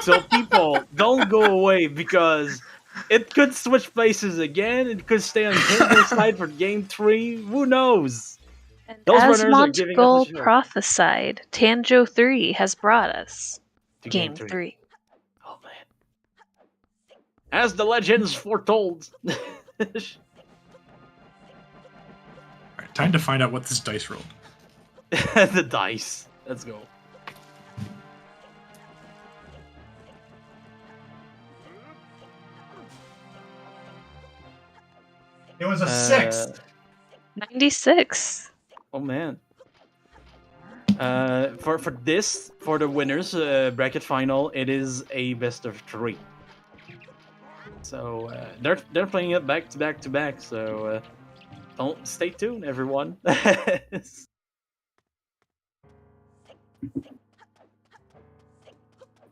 So people, don't go away because it could switch places again. It could stay on Tanjo's side for game 3. Who knows? And Those as runners are giving us a Montgold show. prophesied, Tanjo3 has brought us To game 3. Oh man. As the legends foretold. Alright, time to find out what this dice rolled. The dice. Let's go. It was a 6. 96. Oh man. For the winners bracket final, it is a best of 3. So they're playing it back to back to back. So don't stay tuned, everyone.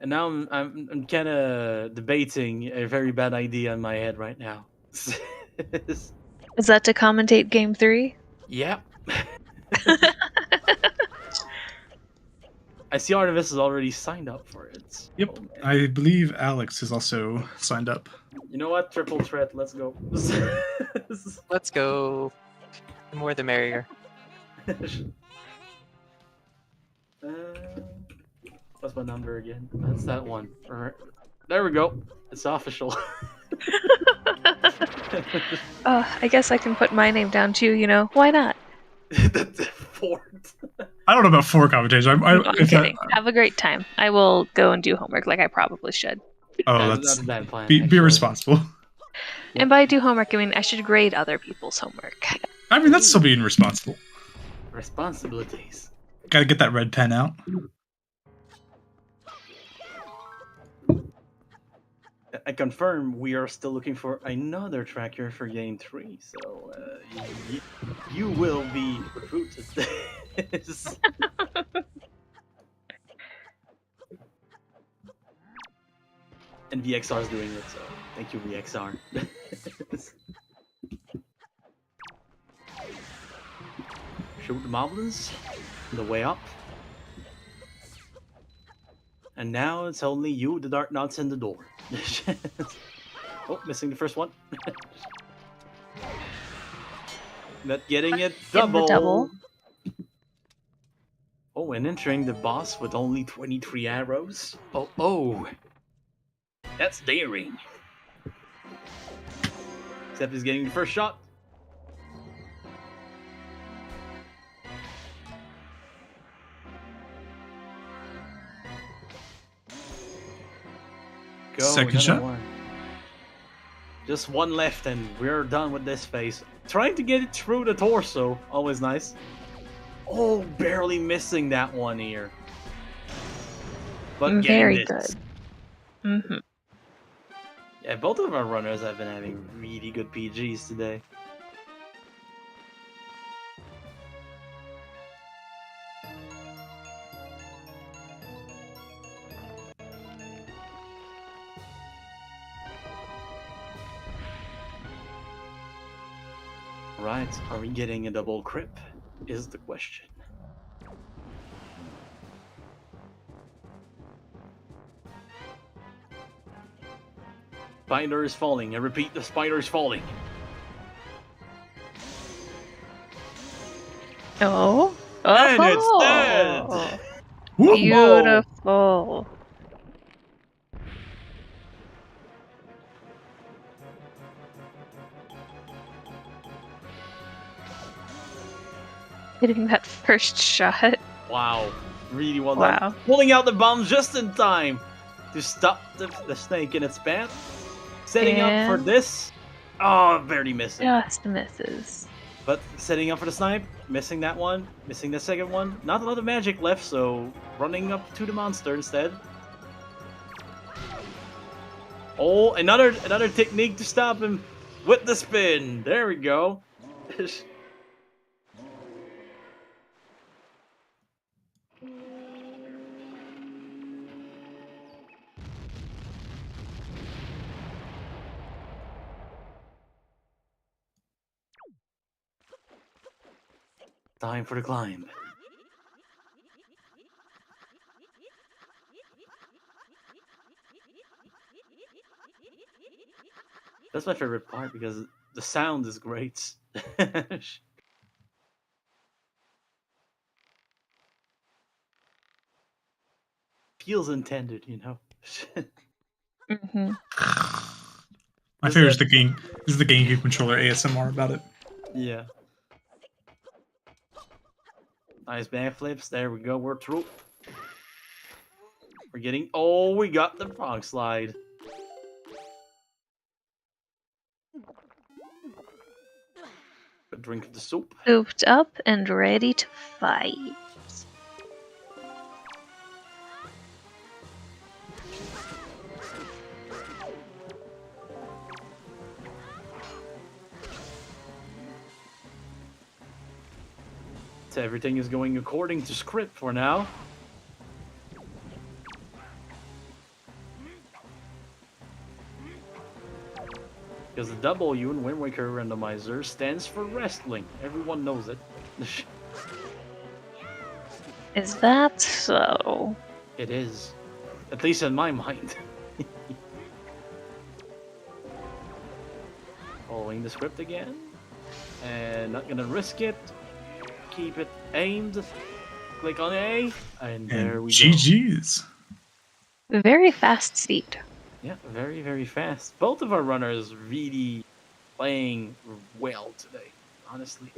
And now I'm kind of debating a very bad idea in my head right now. Is that to commentate game 3? Yeah. I see Artemis is already signed up for it. Yep, Oh, man. I believe Alex is also signed up. You know what? Triple threat. Let's go. Let's go. The more the merrier. What's my number again? That's that one. Alright. There we go. It's official. I guess I can put my name down too, you know. Why not? That's 4. I don't know about 4 commentators. I'm kidding. Have a great time. I will go and do homework like I probably should. Oh, That's not a bad plan. be responsible. And by do homework, I mean I should grade other people's homework. I mean, that's still being responsible. Responsibilities. Gotta get that red pen out. I confirm we are still looking for another tracker for game 3, so you will be recruited. And VXR is doing it, so thank you, VXR. Shoot the moblins on the way up. And now it's only you, the Dark Knots, in the door. Oh, missing the first one. But getting it double. Double. Oh, and entering the boss with only 23 arrows. Oh. That's daring. Except he's getting the first shot. Go, Second shot. One. Just one left and we're done with this phase. Trying to get it through the torso. Always nice. Oh, barely missing that one here. But Very getting this. good. Mm-hmm. Yeah, both of our runners have been having really good PGs today. Right, are we getting a double crip? Is the question. Spider is falling. I repeat, the spider is falling. Oh. And it's Oh. dead! Whoop. Beautiful. Hitting that first shot. Wow, really well done. Wow. Pulling out the bomb just in time to stop the snake in its path. Setting up for And- this. Oh, barely missing. Just misses. But setting up for the snipe, missing that one, missing the second one. Not a lot of magic left, so running up to the monster instead. Oh, another technique to stop him with the spin. There we go. Time for the climb. That's my favorite part because the sound is great. Feels intended, you know. Mm-hmm. My favorite is the game. This is the GameCube controller ASMR about it. Yeah. Nice backflips. There we go. We're through. We're getting. Oh, we got the frog slide. A drink of the soup. Souped up and ready to fight. So everything is going according to script for now. Because the W in Wind Waker Randomizer stands for wrestling. Everyone knows it. Is that so? It is. At least in my mind. Following the script again. And not gonna risk it. Keep it aimed. Click on A. And there we go. GG's. Very fast speed. Yeah, very, very fast. Both of our runners really playing well today, honestly.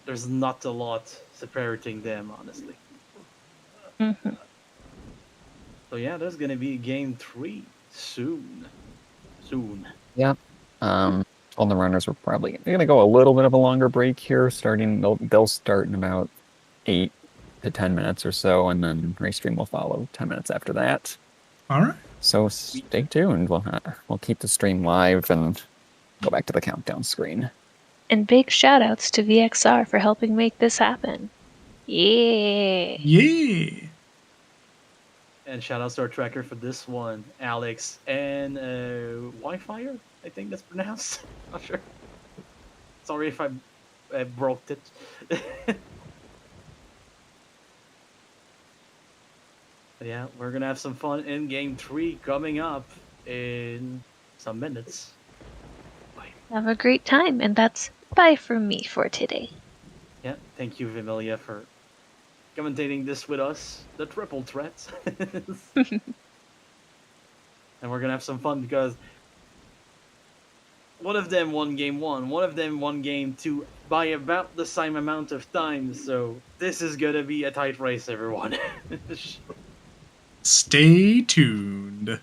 There's not a lot separating them, honestly. Mm-hmm. So yeah, there's gonna be game 3 soon. Soon. Yep. All the runners were probably going to go a little bit of a longer break here. They'll start in about 8 to 10 minutes or so, and then Raystream will follow 10 minutes after that. All right. So stay tuned. We'll keep the stream live and go back to the countdown screen. And big shout outs to VXR for helping make this happen. Yeah. Yeah. And shout out to our tracker for this one, Alex and Wi-Fi, I think that's pronounced. Not sure. Sorry if I broke it. But yeah, we're gonna have some fun in game 3 coming up in some minutes. Bye. Have a great time, and that's bye from me for today. Yeah, thank you, Vimilia, for commentating this with us, the triple threat. And we're gonna have some fun because one of them won game 1, one of them won game 2 by about the same amount of time, so this is gonna be a tight race, everyone. Stay tuned.